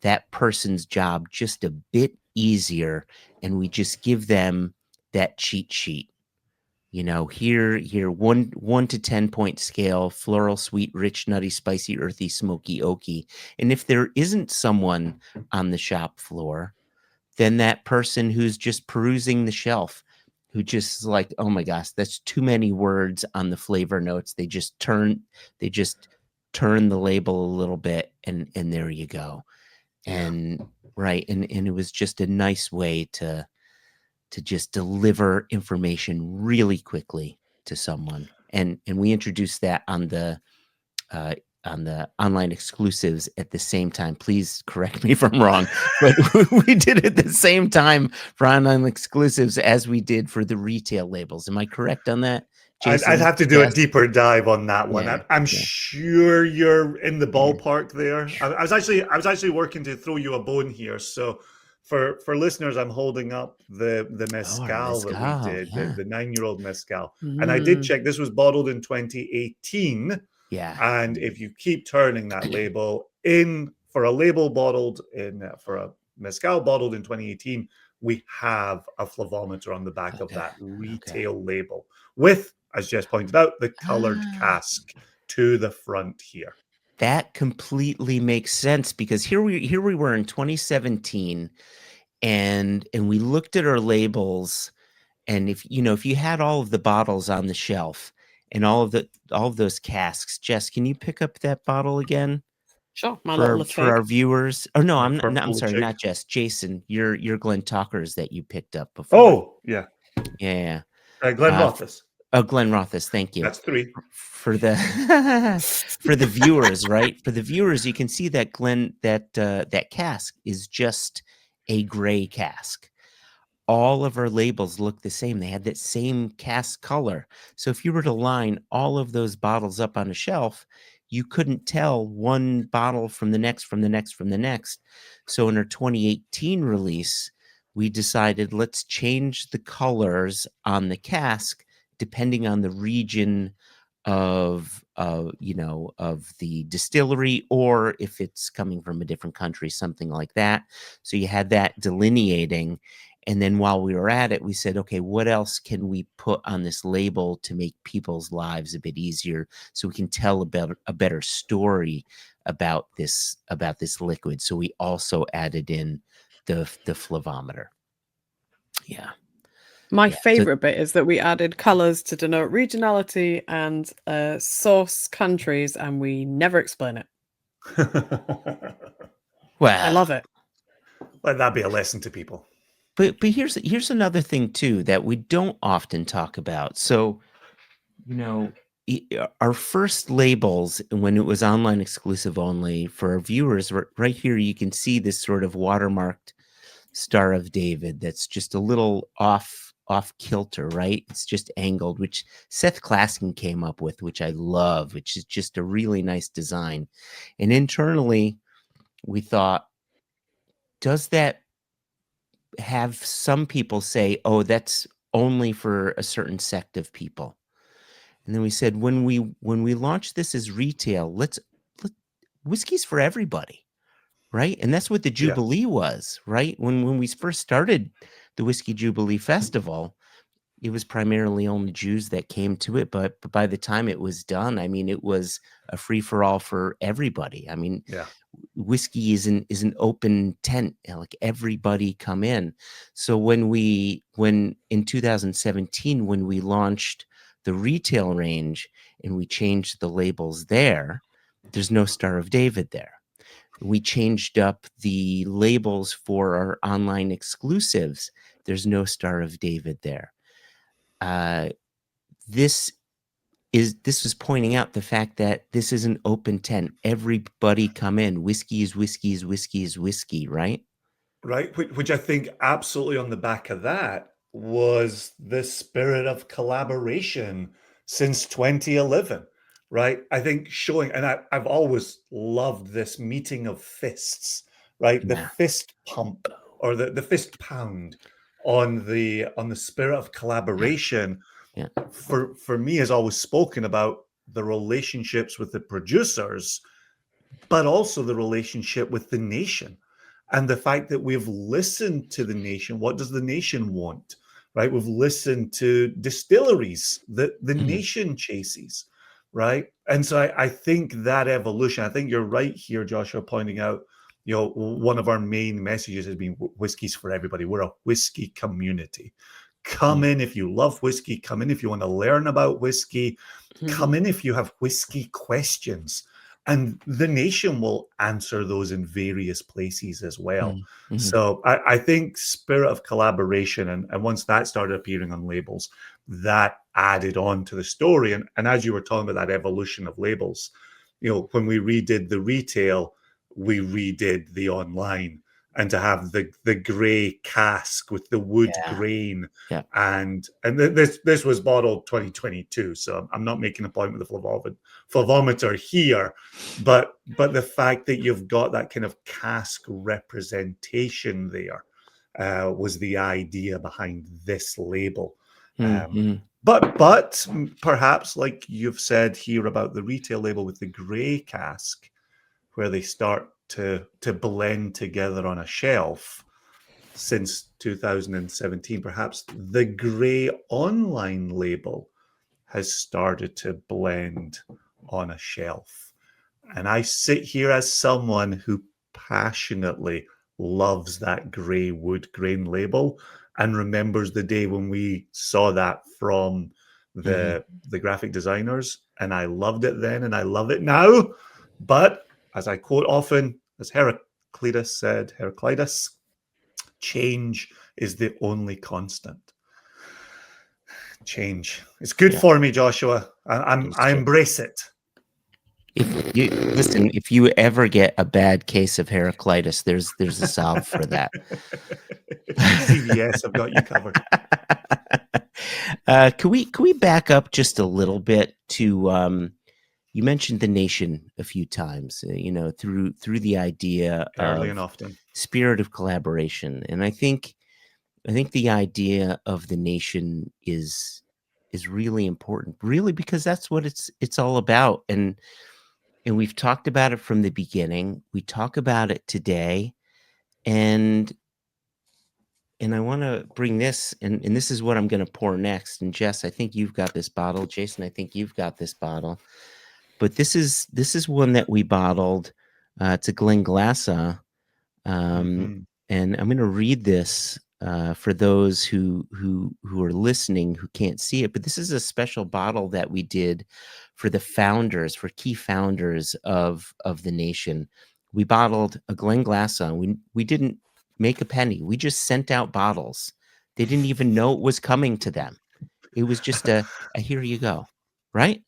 that person's job just a bit easier, and we just give them that cheat sheet? Here, 1 to 10 point scale: floral, sweet, rich, nutty, spicy, earthy, smoky, oaky. And if there isn't someone on the shop floor, then that person who's just perusing the shelf, who just is like, oh my gosh, that's too many words on the flavor notes. They just turn the label a little bit, and there you go. And right. And it was just a nice way to just deliver information really quickly to someone. And we introduced that on the online exclusives at the same time. Please correct me if I'm wrong, but we did it at the same time for online exclusives as we did for the retail labels. Am I correct on that, Jason? I'd have to do a deeper dive on that one. Yeah, I'm sure you're in the ballpark there. I was actually working to throw you a bone here. So for listeners, I'm holding up the mezcal that we did, the 9-year-old mezcal. And I did check, this was bottled in 2018. Yeah. And if you keep turning that label for a mezcal bottled in 2018, we have a flavometer on the back of that retail label with, as Jess pointed out, the colored cask to the front here. That completely makes sense, because here we were in 2017, and we looked at our labels, and if you had all of the bottles on the shelf and all of those casks, Jess, can you pick up that bottle again? Sure, for our viewers. Oh no, I'm sorry, Lecheg. not Jess. Jason, your Glen Talkers that you picked up before. Oh yeah, yeah. Glen Rothis. Oh, Glen Rothis, thank you. That's 3 for the for the viewers, right? For the viewers, you can see that that cask is just a gray cask. All of our labels look the same. They had that same cask color. So if you were to line all of those bottles up on a shelf, you couldn't tell one bottle from the next, from the next, from the next. So in our 2018 release, we decided, let's change the colors on the cask depending on the region of the distillery, or if it's coming from a different country, something like that. So you had that delineating. And then while we were at it, we said, okay, what else can we put on this label to make people's lives a bit easier, so we can tell a better story about this liquid? So we also added in the flavometer. Yeah. My favorite bit is that we added colors to denote regionality and source countries, and we never explain it. Well, I love it. Let that be a lesson to people. But here's another thing too that we don't often talk about. So, our first labels, when it was online exclusive only for our viewers, right here you can see this sort of watermarked Star of David that's just a little off off kilter, right? It's just angled, which Seth Klaskin came up with, which I love, which is just a really nice design. And internally, we thought, does that have some people say, oh, that's only for a certain sect of people? And then we said, when we launch this as retail, let whiskey's for everybody, right? And that's what the Jubilee was, right? When we first started the Whiskey Jubilee Festival, it was primarily only Jews that came to it, but by the time it was done, I mean, it was a free for all for everybody. I mean, whiskey is an open tent, like everybody come in. So when in 2017, when we launched the retail range and we changed the labels there's no Star of David there. We changed up the labels for our online exclusives. There's no Star of David there. This was pointing out the fact that this is an open tent. Everybody come in. Whiskey is whiskey is whiskey is whiskey, right? Right. Which I think absolutely on the back of that was the spirit of collaboration since 2011. Right. I think showing, and I've always loved this meeting of fists, right? The fist pump or the fist pound on the spirit of collaboration. For me has always spoken about the relationships with the producers, but also the relationship with the nation and the fact that we've listened to the nation. What does the nation want? Right? We've listened to distilleries that the nation chases, right? And so I think that evolution, I think you're right here, Joshua, pointing out, one of our main messages has been whiskey's for everybody. We're a whiskey community. Come in if you love whiskey. Come in if you want to learn about whiskey. Come in if you have whiskey questions. And the nation will answer those in various places as well. So I think spirit of collaboration, and once that started appearing on labels, that added on to the story. And as you were talking about that evolution of labels, when we redid the retail, we redid the online. And to have the gray cask with the wood grain, and this was bottled 2022, so I'm not making a point with the flavometer here, but the fact that you've got that kind of cask representation there was the idea behind this label. But perhaps, like you've said here about the retail label with the gray cask, where they start to blend together on a shelf since 2017, perhaps the gray online label has started to blend on a shelf. And I sit here as someone who passionately loves that gray wood grain label and remembers the day when we saw that from the graphic designers, and I loved it then and I love it now. But as I quote often, as Heraclitus said, change is the only constant. Change. It's good for me, Joshua. I embrace it. If you ever get a bad case of Heraclitus, there's a salve for that. CVS, I've got you covered. Can we back up just a little bit to you mentioned the nation a few times, through the idea early of and often spirit of collaboration. And I think the idea of the nation is really important, really, because that's what it's all about. And we've talked about it from the beginning. We talk about it today. And I want to bring this, and this is what I'm going to pour next. And Jess, I think you've got this bottle. Jason, I think you've got this bottle. But this is one that we bottled. It's a Glenglassaugh, and I'm going to read this for those who are listening who can't see it. But this is a special bottle that we did for the founders, for key founders of the nation. We bottled a Glenglassaugh. We didn't make a penny. We just sent out bottles. They didn't even know it was coming to them. It was just a here you go, right?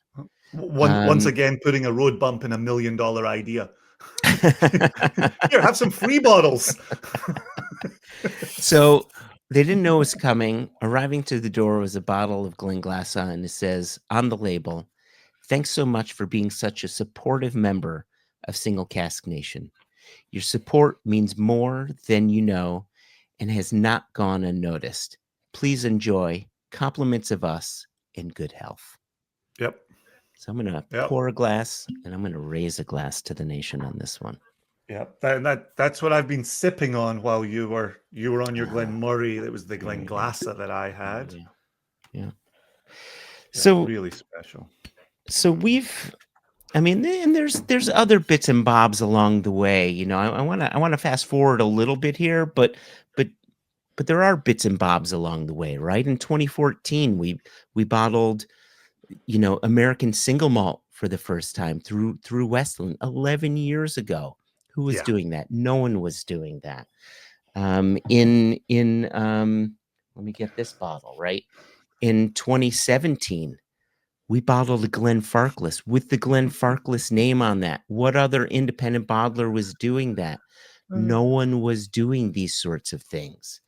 Once again, putting a road bump in $1 million idea. Here, have some free bottles. So They didn't know it was coming. Arriving to the door was a bottle of Glenglassa, and it says on the label, "Thanks so much for being such a supportive member of Single Cask Nation. Your support means more than you know and has not gone unnoticed. Please enjoy. Compliments of us in good health." Yep. So I'm going to pour a glass, and I'm going to raise a glass to the nation on this one. Yeah, that's what I've been sipping on while you were on your Glen Murray. It was the Glenglassa that I had. Yeah. So really special. So and there's other bits and bobs along the way. You know, I want to fast forward a little bit here, but there are bits and bobs along the way, right? In 2014, we bottled, you know, American single malt for the first time through Westland 11 years ago. Who was doing that? No one was doing that. Let me get this bottle right. In 2017, we bottled a Glenfarclas with the Glenfarclas name on that. What other independent bottler was doing that? No one was doing these sorts of things.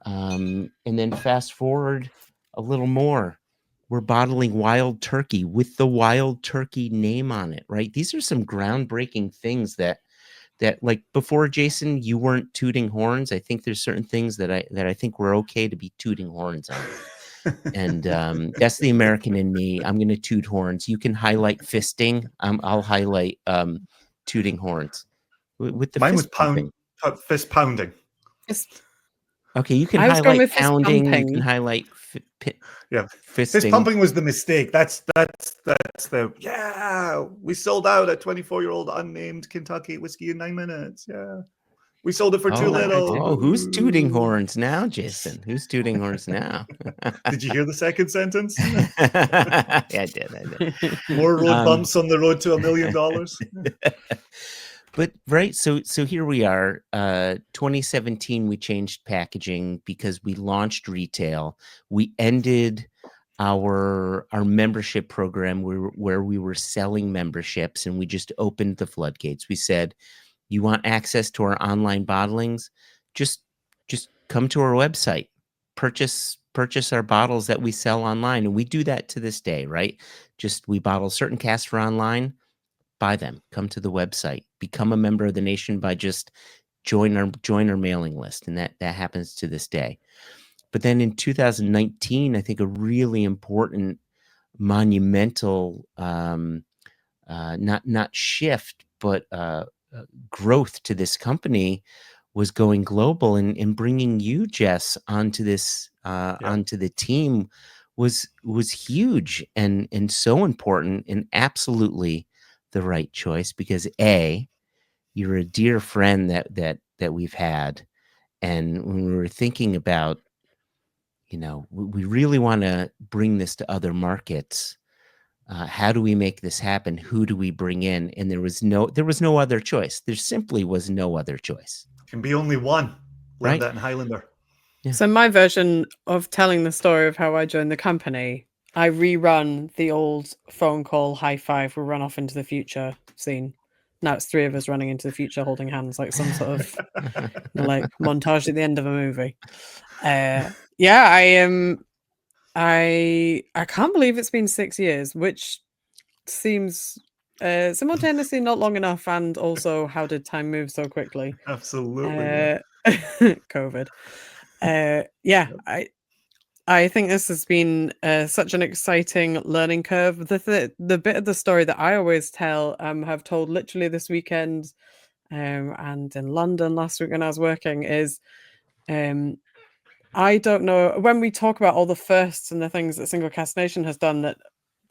And then fast forward a little more. We're bottling Wild Turkey with the Wild Turkey name on it, right? These are some groundbreaking things that like before, Jason, you weren't tooting horns. I think there's certain things that I think we're okay to be tooting horns on. And that's the American in me. I'm going to toot horns. You can highlight fisting. I'll highlight tooting horns. With the mine fist was fist pounding. Okay, you can I was going highlight with fist pounding. You pumping. can highlight fisting. Fist pumping was the mistake. That's the we sold out a 24-year-old unnamed Kentucky whiskey in 9 minutes. Yeah. We sold it for too little. Oh, who's tooting horns now, Jason? Who's tooting horns now? Did you hear the second sentence? Yeah, I did. More road bumps on the road to $1 million. But right, so here we are. 2017, we changed packaging because we launched retail. We ended our membership program where we were selling memberships, and we just opened the floodgates. We said, you want access to our online bottlings? Just come to our website, purchase our bottles that we sell online, and we do that to this day, right? Just we bottle certain casks for online, buy them, come to the website, become a member of the nation by just join our mailing list, and that happens to this day. But then in 2019, I think a really important, monumental, not shift, but growth to this company was going global, and bringing you, Jess, onto this onto the team was huge and so important, and absolutely the right choice, because you're a dear friend that we've had, and when we were thinking about, you know, we really want to bring this to other markets. How do we make this happen? Who do we bring in? And there was no other choice. There simply was no other choice. Can be only one. Learned Right? that in Highlander. Yeah. So my version of telling the story of how I joined the company, I rerun the old phone call high five, we'll run off into the future scene. Now it's 3 of us running into the future holding hands, like some sort of like montage at the end of a movie. I can't believe it's been 6 years, which seems simultaneously not long enough, and also how did time move so quickly? Absolutely. COVID. I think this has been such an exciting learning curve. The bit of the story that I always tell, have told literally this weekend, and in London last week when I was working, is I don't know, when we talk about all the firsts and the things that Single Cask Nation has done that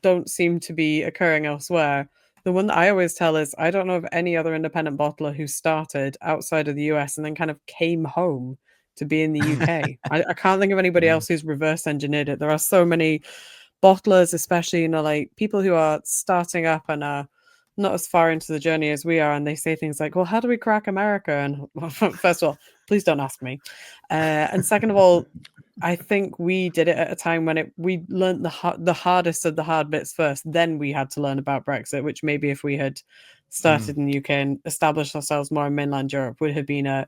don't seem to be occurring elsewhere, the one that I always tell is I don't know of any other independent bottler who started outside of the US and then kind of came home to be in the UK. I can't think of anybody else who's reverse engineered it. There are so many bottlers, especially, you know, like people who are starting up and are not as far into the journey as we are, and they say things like, well, how do we crack America? And first of all, please don't ask me. And second of all, I think we did it at a time when we learned the hardest of the hard bits first. Then we had to learn about Brexit, which maybe if we had started in the UK and established ourselves more in mainland Europe would have been a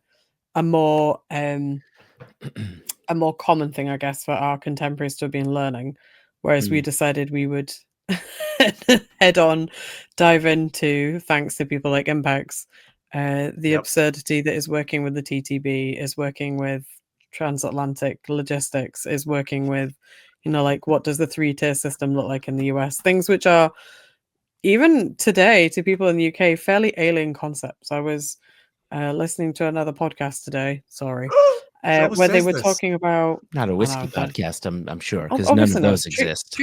more a more common thing, I guess, for our contemporaries to have been learning, whereas we decided we would head on dive into, thanks to people like Impex, the absurdity that is working with the TTB, is working with transatlantic logistics, is working with, like, what does the 3-tier system look like in the US? Things which are, even today, to people in the UK, fairly alien concepts. I was listening to another podcast today, where they were talking about... Not a I whiskey know, but podcast, I'm sure, because none obviously of not. those exist.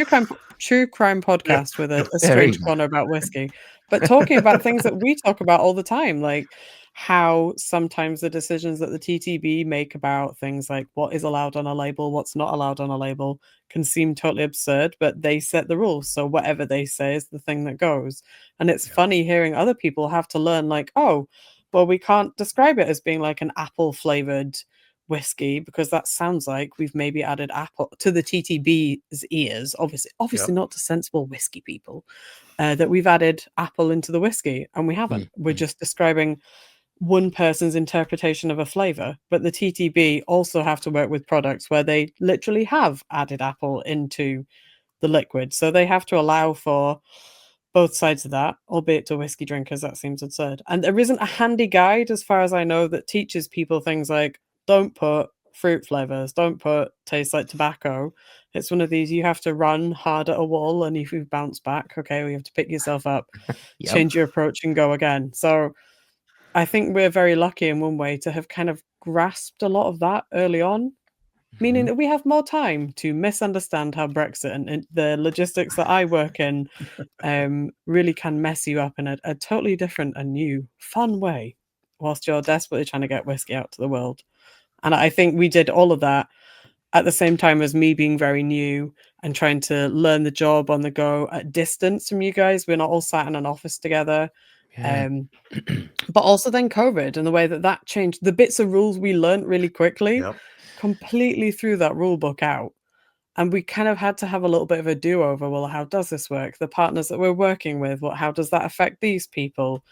True crime podcast with a There strange you go. corner about whiskey, but talking about things that we talk about all the time, like how sometimes the decisions that the TTB make about things like what is allowed on a label, what's not allowed on a label, can seem totally absurd, but they set the rules, so whatever they say is the thing that goes. And it's funny hearing other people have to learn, like, oh, well, we can't describe it as being like an apple flavored whiskey because that sounds like we've maybe added apple to the TTB's ears, obviously not to sensible whiskey people, that we've added apple into the whiskey, and we haven't. We're just describing one person's interpretation of a flavor, but the TTB also have to work with products where they literally have added apple into the liquid, so they have to allow for both sides of that, albeit to whiskey drinkers that seems absurd. And there isn't a handy guide, as far as I know, that teaches people things like don't put fruit flavors, don't put tastes like tobacco. It's one of these, you have to run hard at a wall, and if you bounce back, okay, well, you have to pick yourself up, change your approach and go again. So I think we're very lucky in one way to have kind of grasped a lot of that early on, meaning that we have more time to misunderstand how Brexit and the logistics that I work in really can mess you up in a totally different and new, fun way, whilst you're desperately trying to get whiskey out to the world. And I think we did all of that at the same time as me being very new and trying to learn the job on the go at distance from you guys. We're not all sat in an office together. But also then COVID and the way that changed the bits of rules we learned really quickly, completely threw that rule book out. And we kind of had to have a little bit of a do-over. Well, how does this work? The partners that we're working with, how does that affect these people?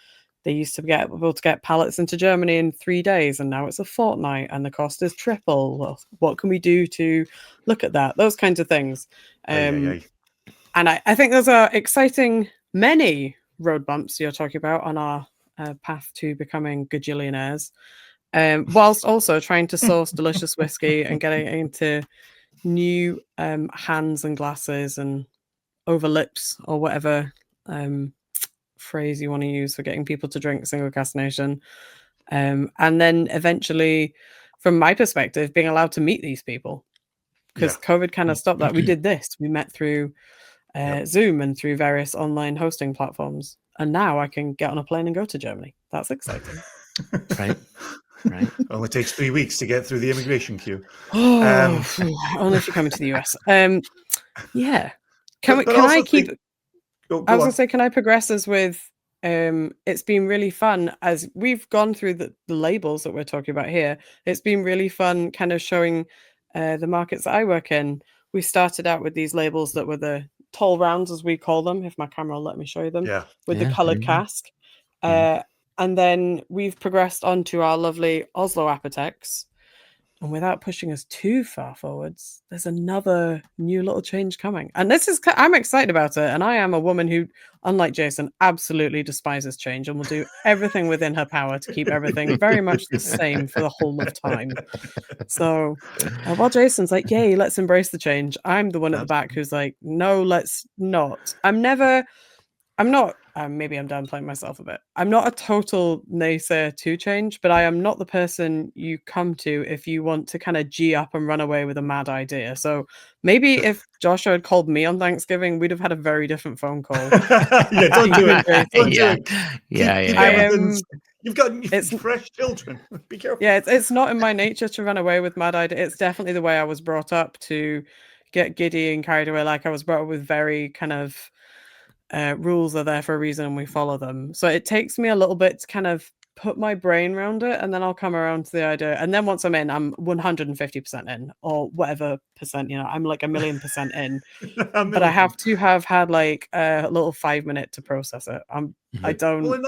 They used to be able to get pallets into Germany in 3 days, and now it's a fortnight, and the cost is triple. Well, what can we do to look at that? Those kinds of things. And I think those are exciting, many road bumps you're talking about on our path to becoming gajillionaires, whilst also trying to source delicious whiskey and getting into new hands and glasses and over lips, or whatever phrase you want to use for getting people to drink single cask nation, and then eventually, from my perspective, being allowed to meet these people, because COVID kind of stopped that. We did this, we met through Zoom and through various online hosting platforms, and now I can get on a plane and go to Germany. That's exciting. Right. Only takes 3 weeks to get through the immigration queue. Only if you're coming to the US. I was gonna say, can I progress us with it's been really fun as we've gone through the labels that we're talking about here. It's been really fun kind of showing the markets that I work in. We started out with these labels that were the tall rounds, as we call them, if my camera will let me show you them, with the coloured cask. And then we've progressed on to our lovely Oslo Apotex. And without pushing us too far forwards, there's another new little change coming. And I'm excited about it. And I am a woman who, unlike Jason, absolutely despises change and will do everything within her power to keep everything very much the same for the whole of time. So while Jason's like, yay, let's embrace the change, I'm the one at the back who's like, no, let's not. Maybe I'm downplaying myself a bit. I'm not a total naysayer to change, but I am not the person you come to if you want to kind of G up and run away with a mad idea. So maybe if Joshua had called me on Thanksgiving, we'd have had a very different phone call. Don't do it. Don't do it. Yeah. You've got fresh children. Be careful. Yeah, it's not in my nature to run away with mad ideas. It's definitely the way I was brought up, to get giddy and carried away. Like, I was brought up with very kind of rules are there for a reason and we follow them. So it takes me a little bit to kind of put my brain around it, and then I'll come around to the idea. And then once I'm in, I'm 150% in, or whatever percent, I'm like 1,000,000% in. But I have to have had like a little 5 minute to process it. I don't. Well,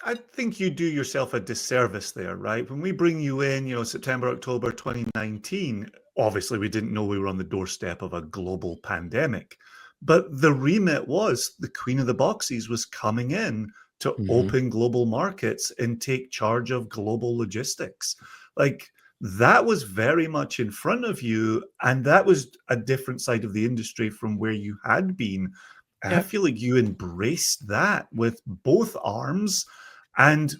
I think you do yourself a disservice there, right? When we bring you in, September, October 2019, obviously we didn't know we were on the doorstep of a global pandemic, but the remit was the Queen of the Boxies was coming in to open global markets and take charge of global logistics. Like that was very much in front of you, and that was a different side of the industry from where you had been. And I Yep. feel like you embraced that with both arms. And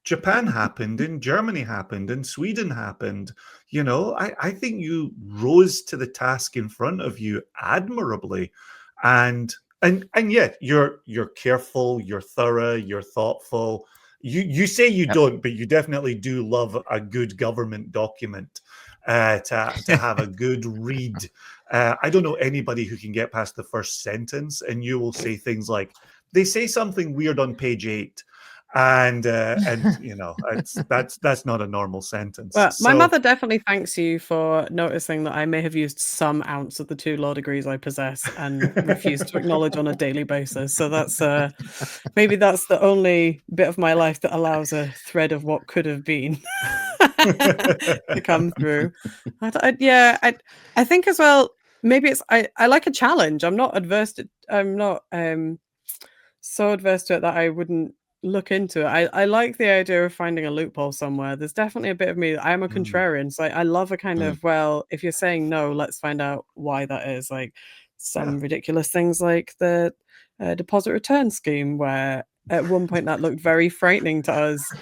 Japan happened, and Germany happened, and Sweden happened. I think you rose to the task in front of you admirably. And yet you're careful, you're thorough, you're thoughtful. You say you don't, but you definitely do love a good government document to have a good read. I don't know anybody who can get past the first sentence, and you will say things like, "They say something weird on page 8." And that's not a normal sentence. Well, my So mother definitely thanks you for noticing that I may have used some ounce of the 2 law degrees I possess and refuse to acknowledge on a daily basis. So that's maybe that's the only bit of my life that allows a thread of what could have been to come through. I think as well. Maybe it's I like a challenge. I'm not so adverse to it that I wouldn't look into it. I like the idea of finding a loophole somewhere. There's definitely a bit of me. I am a contrarian, so I love a kind of, well, if you're saying no, let's find out why that is. Like some ridiculous things like the deposit return scheme, where at one point that looked very frightening to us,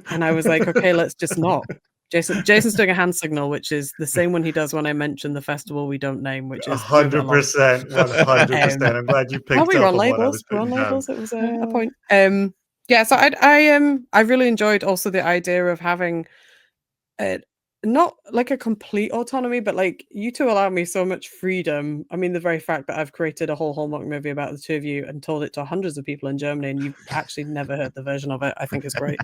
and I was like, okay, let's just not. Jason's doing a hand signal, which is the same one he does when I mention the festival we don't name, which is move it along. 100%, 100%. I'm glad you Oh, picked we were up on on what I was labels. We're on putting down. labels. It was a point. Yeah. So I really enjoyed also the idea of having not like a complete autonomy, but like you two allow me so much freedom. I mean, the very fact that I've created a whole Hallmark movie about the two of you and told it to hundreds of people in Germany, and you've actually never heard the version of it, I think is great.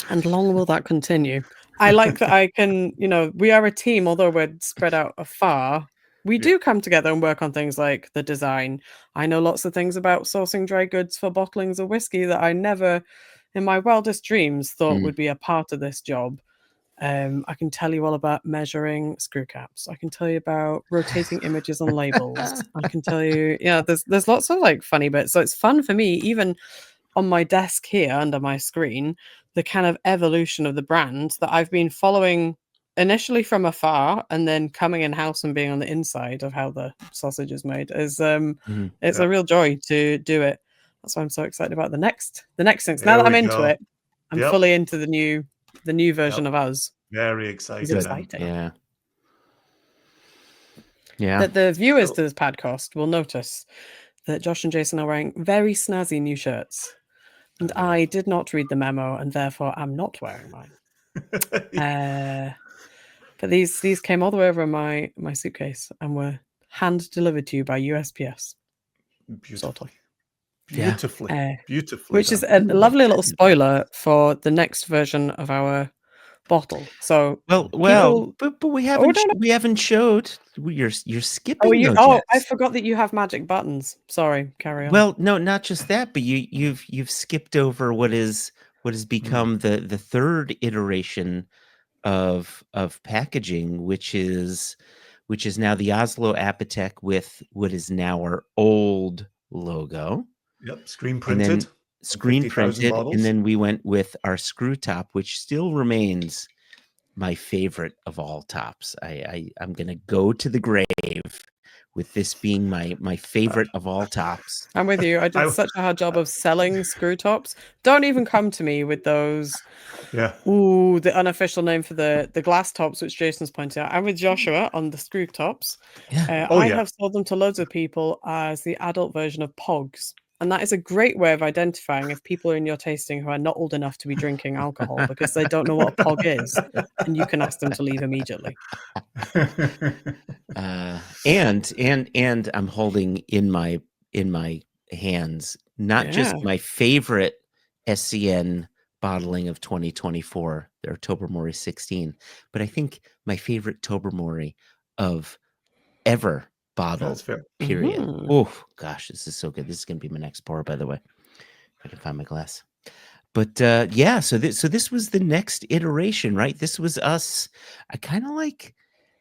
And long will that continue. I like that I can, we are a team, although we're spread out afar. We do come together and work on things like the design. I know lots of things about sourcing dry goods for bottlings of whiskey that I never, in my wildest dreams, thought would be a part of this job. I can tell you all about measuring screw caps. I can tell you about rotating images on labels. I can tell you, there's lots of like funny bits. So it's fun for me, even on my desk here under my screen, the kind of evolution of the brand that I've been following initially from afar and then coming in house and being on the inside of how the sausage is made is it's a real joy to do it. That's why I'm so excited about the next things. Now that I'm into it, I'm fully into the new version of us. Very excited. It's exciting. Yeah. The viewers to this podcast will notice that Josh and Jason are wearing very snazzy new shirts. And I did not read the memo, and therefore I'm not wearing mine. But these came all the way over in my suitcase and were hand delivered to you by USPS. Beautifully. Beautifully. Beautifully. Which is a lovely little spoiler for the next version of our bottle. So but we haven't showed. You're skipping. Jess. I forgot that you have magic buttons. Sorry, carry on. Well, no, not just that, but you've skipped over what has become the third iteration of packaging, which is now the Oslo Apotek with what is now our old logo. Yep, screen printed. And then we went with our screw top, which still remains my favorite of all tops. I'm gonna go to the grave with this being my favorite of all tops. I'm with you. I did such a hard job of selling screw tops. Don't even come to me with those. Ooh, the unofficial name for the glass tops, which Jason's pointed out. I'm with Joshua on the screw tops. I have sold them to loads of people as the adult version of Pogs. And that is a great way of identifying if people are in your tasting who are not old enough to be drinking alcohol because they don't know what a Pog is. And you can ask them to leave immediately. And I'm holding in my hands not just my favorite SCN bottling of 2024, their Tobermory 16, but I think my favorite Tobermory of ever bottled. Period. Oh gosh, this is so good. This is gonna be my next pour, by the way. Gotta find my glass. But yeah, so this was the next iteration, right? This was us. I kind of like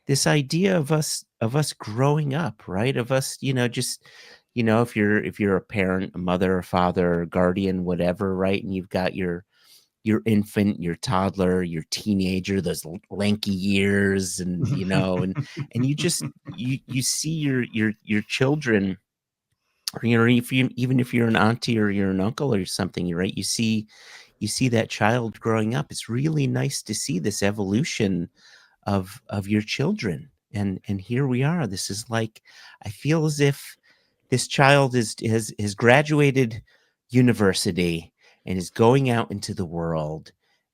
this idea of us growing up, right? Of us, just if you're a parent, a mother, a father, a guardian, whatever, right? And you've got your infant, your toddler, your teenager, those lanky years, and and you see your children, or even if you're an auntie or you're an uncle or something, you're right. You see that child growing up. It's really nice to see this evolution of your children, and here we are. This is like, I feel as if this child has graduated university and is going out into the world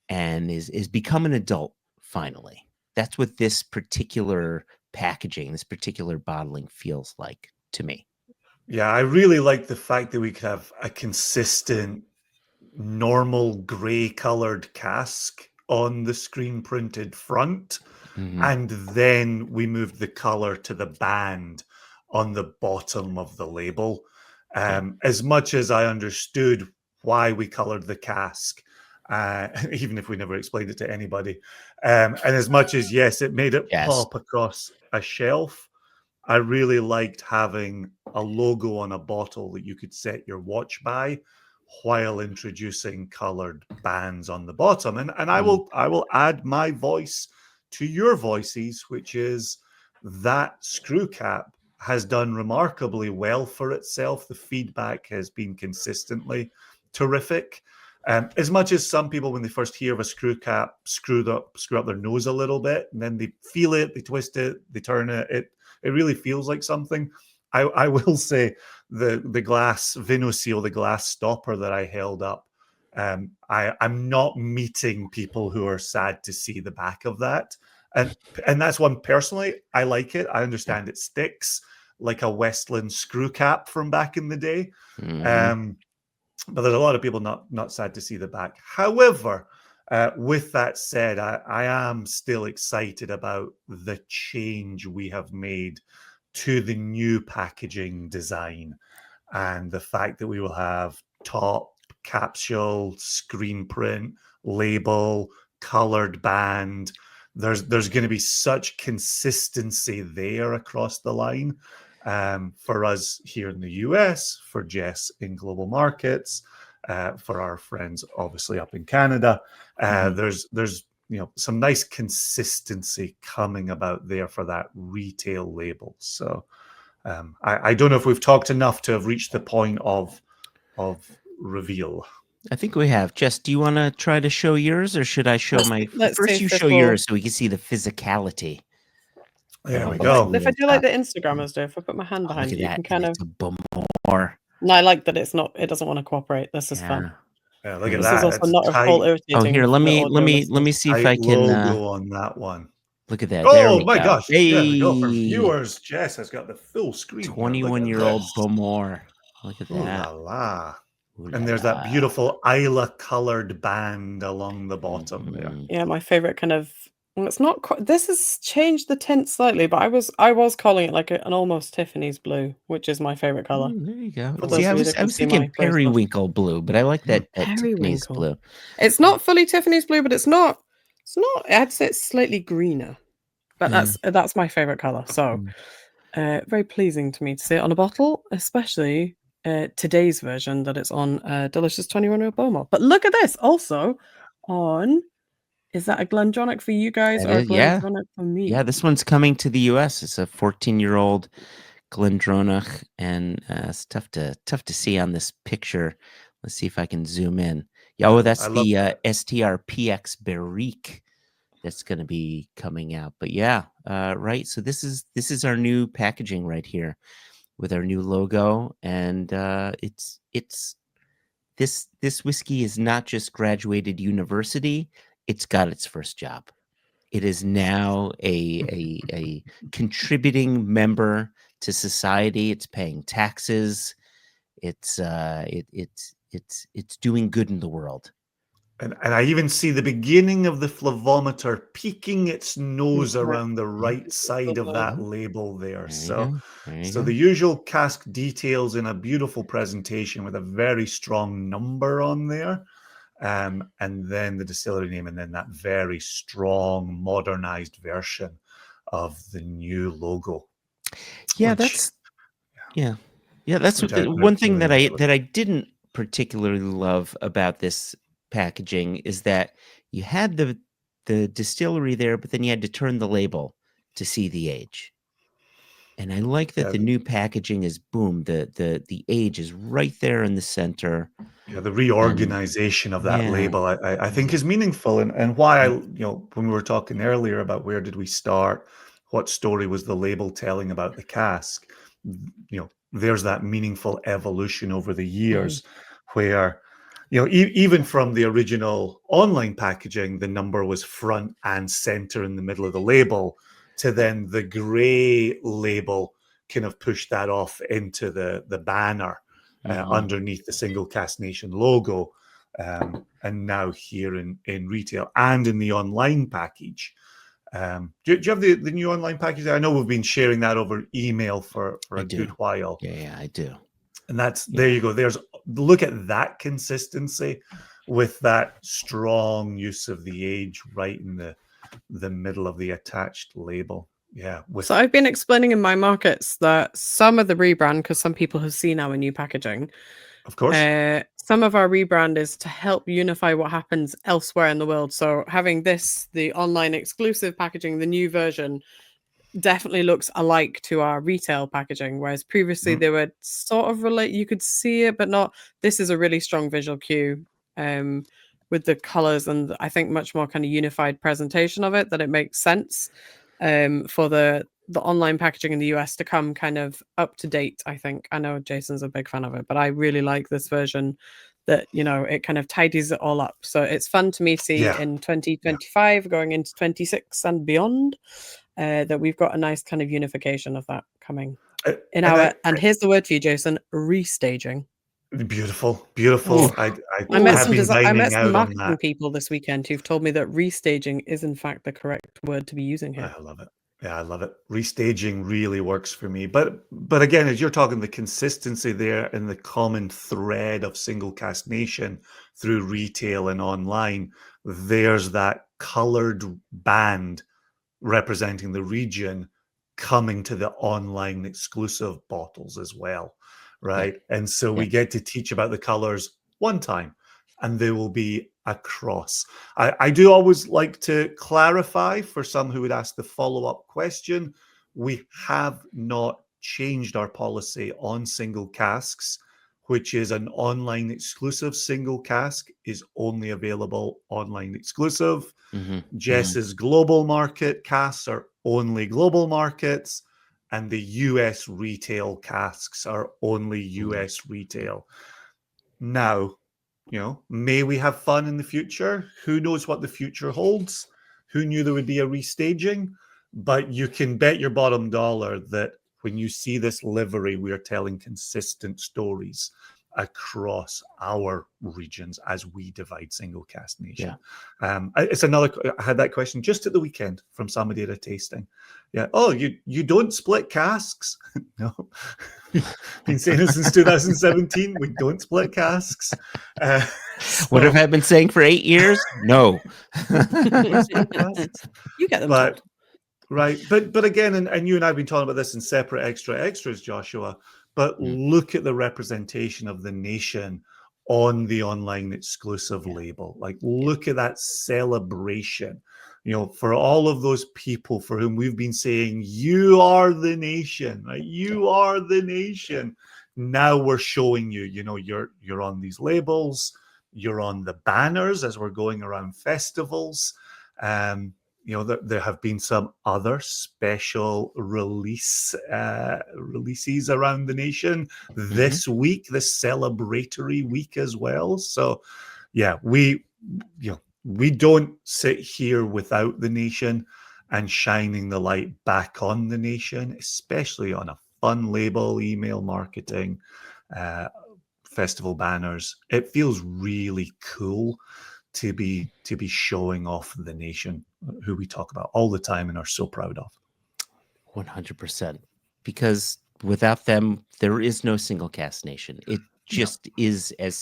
and is become an adult finally. That's what this particular packaging, this particular bottling feels like to me. Yeah, I really like the fact that we could have a consistent, normal gray colored cask on the screen printed front. Mhm. And then we moved the color to the band on the bottom of the label. As much as I understood why we colored the cask, even if we never explained it to anybody, and as much as, yes, it made it Yes. pop across a shelf, I really liked having a logo on a bottle that you could set your watch by while introducing colored bands on the bottom. And I will add my voice to your voices, which is that screw cap has done remarkably well for itself. The feedback has been consistently terrific. As much as some people, when they first hear of a screw cap, screw up their nose a little bit, and then they feel it, they twist it, they turn it. It really feels like something. I will say the glass VinoSeal, the glass stopper that I held up, I'm not meeting people who are sad to see the back of that. And that's one, personally, I like it. I understand it sticks like a Westland screw cap from back in the day. Mhm. But there's a lot of people not sad to see the back. However, with that said, I am still excited about the change we have made to the new packaging design, and the fact that we will have top, capsule, screen print, label, colored band. There's going to be such consistency there across the line, for us here in the US, for Jess in global markets, for our friends obviously up in Canada. There's some nice consistency coming about there for that retail label. So I don't know if we've talked enough to have reached the point of reveal. I think we have. Jess, do you want to try to show yours, or should I show my? Let's see First, if you this show will- yours so we can see the physicality. There we of go. the If I do like top. the Instagrammers do, if I put my hand Oh, behind look it, at you that. can kind of. It's a bum more. No, I like that it doesn't want to cooperate. This is fun. Yeah, look at This is that. also That's not at all tight, irritating. Oh, here, for let the me audio listeners. see if tight I can logo on that one. look at that. There Oh we my go. gosh. There we go. For Hey, viewers, Jess has got the full screen. 21-year-old Bowmore. Look at Ooh that. la la. Ooh And la there's that la. beautiful Isla colored band along the bottom there. Mhm. Yeah, my favorite kind of. Well, it's not quite. This has changed the tint slightly, but I was calling it like an almost Tiffany's blue, which is my favorite color. There you go. For See, those I of you was that can see thinking my grey stuff. periwinkle blue, but I like that Tiffany's Periwinkle. blue. It's not fully Tiffany's blue, but it's not. It's not. I'd say it's slightly greener, but Yeah. that's my favorite color. So, very pleasing to me to see it on a bottle, especially today's version that it's on Delicious 21 Real Beaumont. But look at this also on. Is that a Glendronach for you guys That or a is, yeah. Glendronach for me? Yeah, this one's coming to the US. It's a 14-year-old Glendronach, and it's tough to see on this picture. Let's see if I can zoom in. Yeah, oh, that's I love the that. STR-PX Barrique that's going to be coming out. But yeah, right. So this is our new packaging right here with our new logo, and it's this whiskey is not just graduated university. It's got its first job. It is now a contributing member to society. It's paying taxes. It's doing good in the world. And I even see the beginning of the flavometer peeking its nose around the right side of that label there. So the usual cask details in a beautiful presentation with a very strong number on there. And then the distillery name, and then that very strong modernized version of the new logo. Yeah, which, that's which I one thing really enjoyed. that I didn't particularly love about this packaging is that you had the distillery there, but then you had to turn the label to see the age. And I like that Yeah. the new packaging is the age is right there in the center. Yeah, the reorganization of that yeah. label, I think, is meaningful, and why when we were talking earlier about where did we start, what story was the label telling about the cask, there's that meaningful evolution over the years, where even from the original online packaging, the number was front and center in the middle of the label, to then the gray label kind of pushed that off into the banner. Underneath the Single Cask Nation logo, and now here in retail and in the online package. Do you have the new online package? I know we've been sharing that over email for a good while. Yeah, I do. And there you go. Look at that consistency with that strong use of the age right in the middle of the attached label. Yeah. So I've been explaining in my markets that some of the rebrand, because some people have seen our new packaging, of course, some of our rebrand is to help unify what happens elsewhere in the world. So having the online exclusive packaging, the new version, definitely looks alike to our retail packaging, whereas previously they were sort of you could see it, but not. This is a really strong visual cue with the colors, and I think much more kind of unified presentation of it, that it makes sense for the online packaging in the US to come kind of up to date. I think I know Jason's a big fan of it, but I really like this version that it kind of tidies it all up. So it's fun to me to see in 2025 going into 26 and beyond that we've got a nice kind of unification of that coming in and here's the word for you, Jason: restaging. Beautiful. I met some marketing people this weekend who've told me that restaging is in fact the correct word to be using here. I love it. Yeah, I love it. Restaging really works for me. But again, as you're talking, the consistency there and the common thread of Single Cask Nation through retail and online, there's that colored band representing the region coming to the online exclusive bottles as well, right? And so we get to teach about the colors one time, and they will be across. I do always like to clarify for some who would ask the follow-up question, we have not changed our policy on single casks, which is an online exclusive. Single cask is only available online exclusive. Jess's global market casks are only global markets, and the US retail casks are only US retail. Now, may we have fun in the future? Who knows what the future holds? Who knew there would be a restaging? But you can bet your bottom dollar that when you see this livery, we are telling consistent stories across our regions as we divide Single Cask Nation. It's another. I had that question just at the weekend from somebody at a tasting. Yeah. Oh, you don't split casks? No. Been saying it since 2017. We don't split casks. What have I been saying for 8 years? No. You get them. But right. But again, and you and I have been talking about this in separate extras, Joshua. But look at the representation of the nation on the online exclusive label. Like, look at that celebration. For all of those people for whom we've been saying, you are the nation, right? You are the nation. Now we're showing you, you're on these labels, you're on the banners as we're going around festivals. There have been some other special releases around the nation this week, this celebratory week as well. So, yeah, we don't sit here without the nation and shining the light back on the nation, especially on a fun label, email marketing, festival banners. It feels really cool to be showing off the nation, who we talk about all the time and are so proud of. 100%. Because without them, there is no Single Cast Nation. It just is as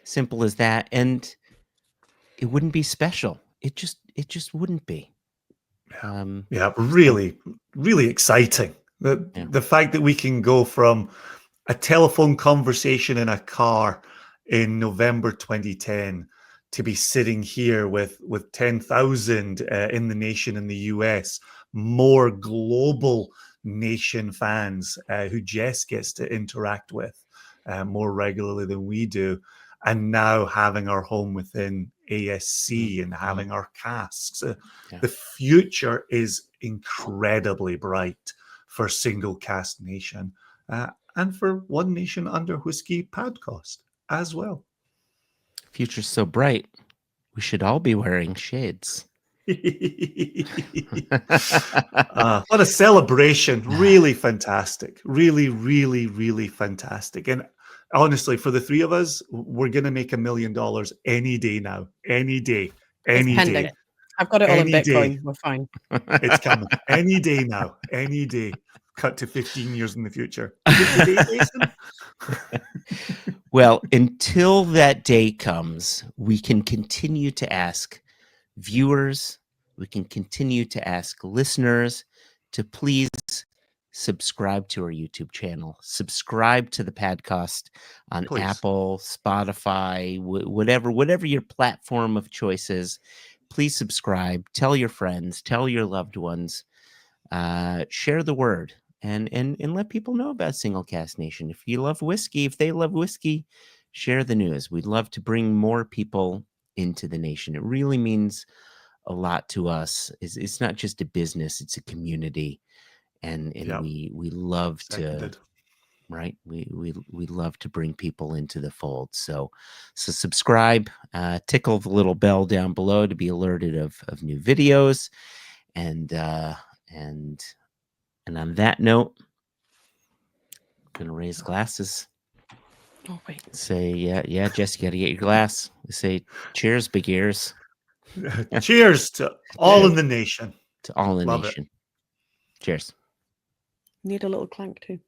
simple as that, and it wouldn't be special. It just wouldn't be. Really, really exciting. The fact that we can go from a telephone conversation in a car in November 2010 to be sitting here with 10,000 in the nation in the US, more global nation fans who Jess gets to interact with more regularly than we do, and now having our home within ASC and having our casks. The future is incredibly bright for Single Cast Nation and for One Nation Under Whisky podcast as well. Future's so bright, we should all be wearing shades. What a celebration. Really fantastic. Really, really, really fantastic. And honestly, for the three of us, we're going to make $1 million any day now. Any day. Any day. I've got it all in Any Bitcoin. day. We're fine. It's coming. Any day now. Any day. Cut to 15 years in the future. Is it the day, Jason? Well, until that day comes, we can continue to ask viewers, we can continue to ask listeners to please subscribe to our YouTube channel, subscribe to the podcast on Apple, Spotify, whatever your platform of choice is. Please subscribe, tell your friends, tell your loved ones, share the word, and let people know about Single Cast Nation. If you love whiskey, if they love whiskey, share the news. We'd love to bring more people into the nation. It really means a lot to us. It's not just a business, it's a community. And we love to, right? We love to bring people into the fold. So subscribe, tickle the little bell down below to be alerted of new videos. And on that note, I'm gonna raise glasses. Oh wait. Say yeah, Jess, you gotta get your glass. We say cheers, big ears. Cheers to all in the nation. To all in the Love nation. it. Cheers. Need a little clank too.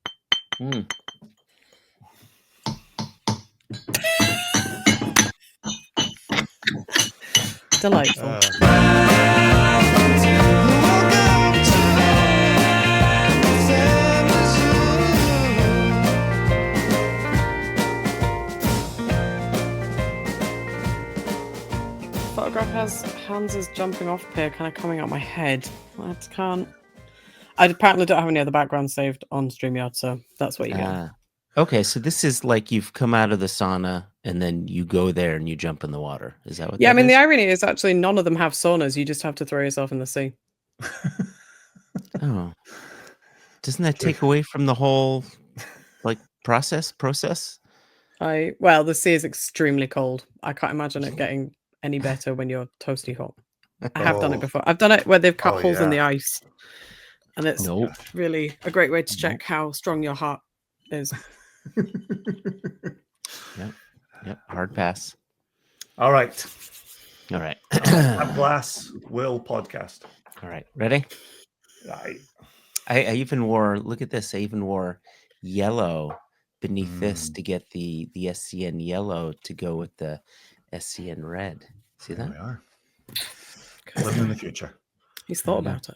Delightful. Photograph has hands is jumping off here, kind of coming out my head. I can't. I apparently don't have any other background saved on StreamYard, so that's what you get. Okay, so this is like you've come out of the sauna and then you go there and you jump in the water. Is that what? Yeah, that I mean is? the irony is actually none of them have saunas. You just have to throw yourself in the sea. Oh, doesn't that take away from the whole like process? Well, the sea is extremely cold. I can't imagine it getting any better when you're toasty hot. I have done it before. I've done it where they've cut holes in the ice, and it's really a great way to check how strong your heart is. Yep. Hard pass. All right. A glass will podcast. All right. Ready? Right. I even wore. Look at this. I even wore yellow beneath this to get the SCN yellow to go with the SCN red. See that? There we are. Living in the future. He's thought about it.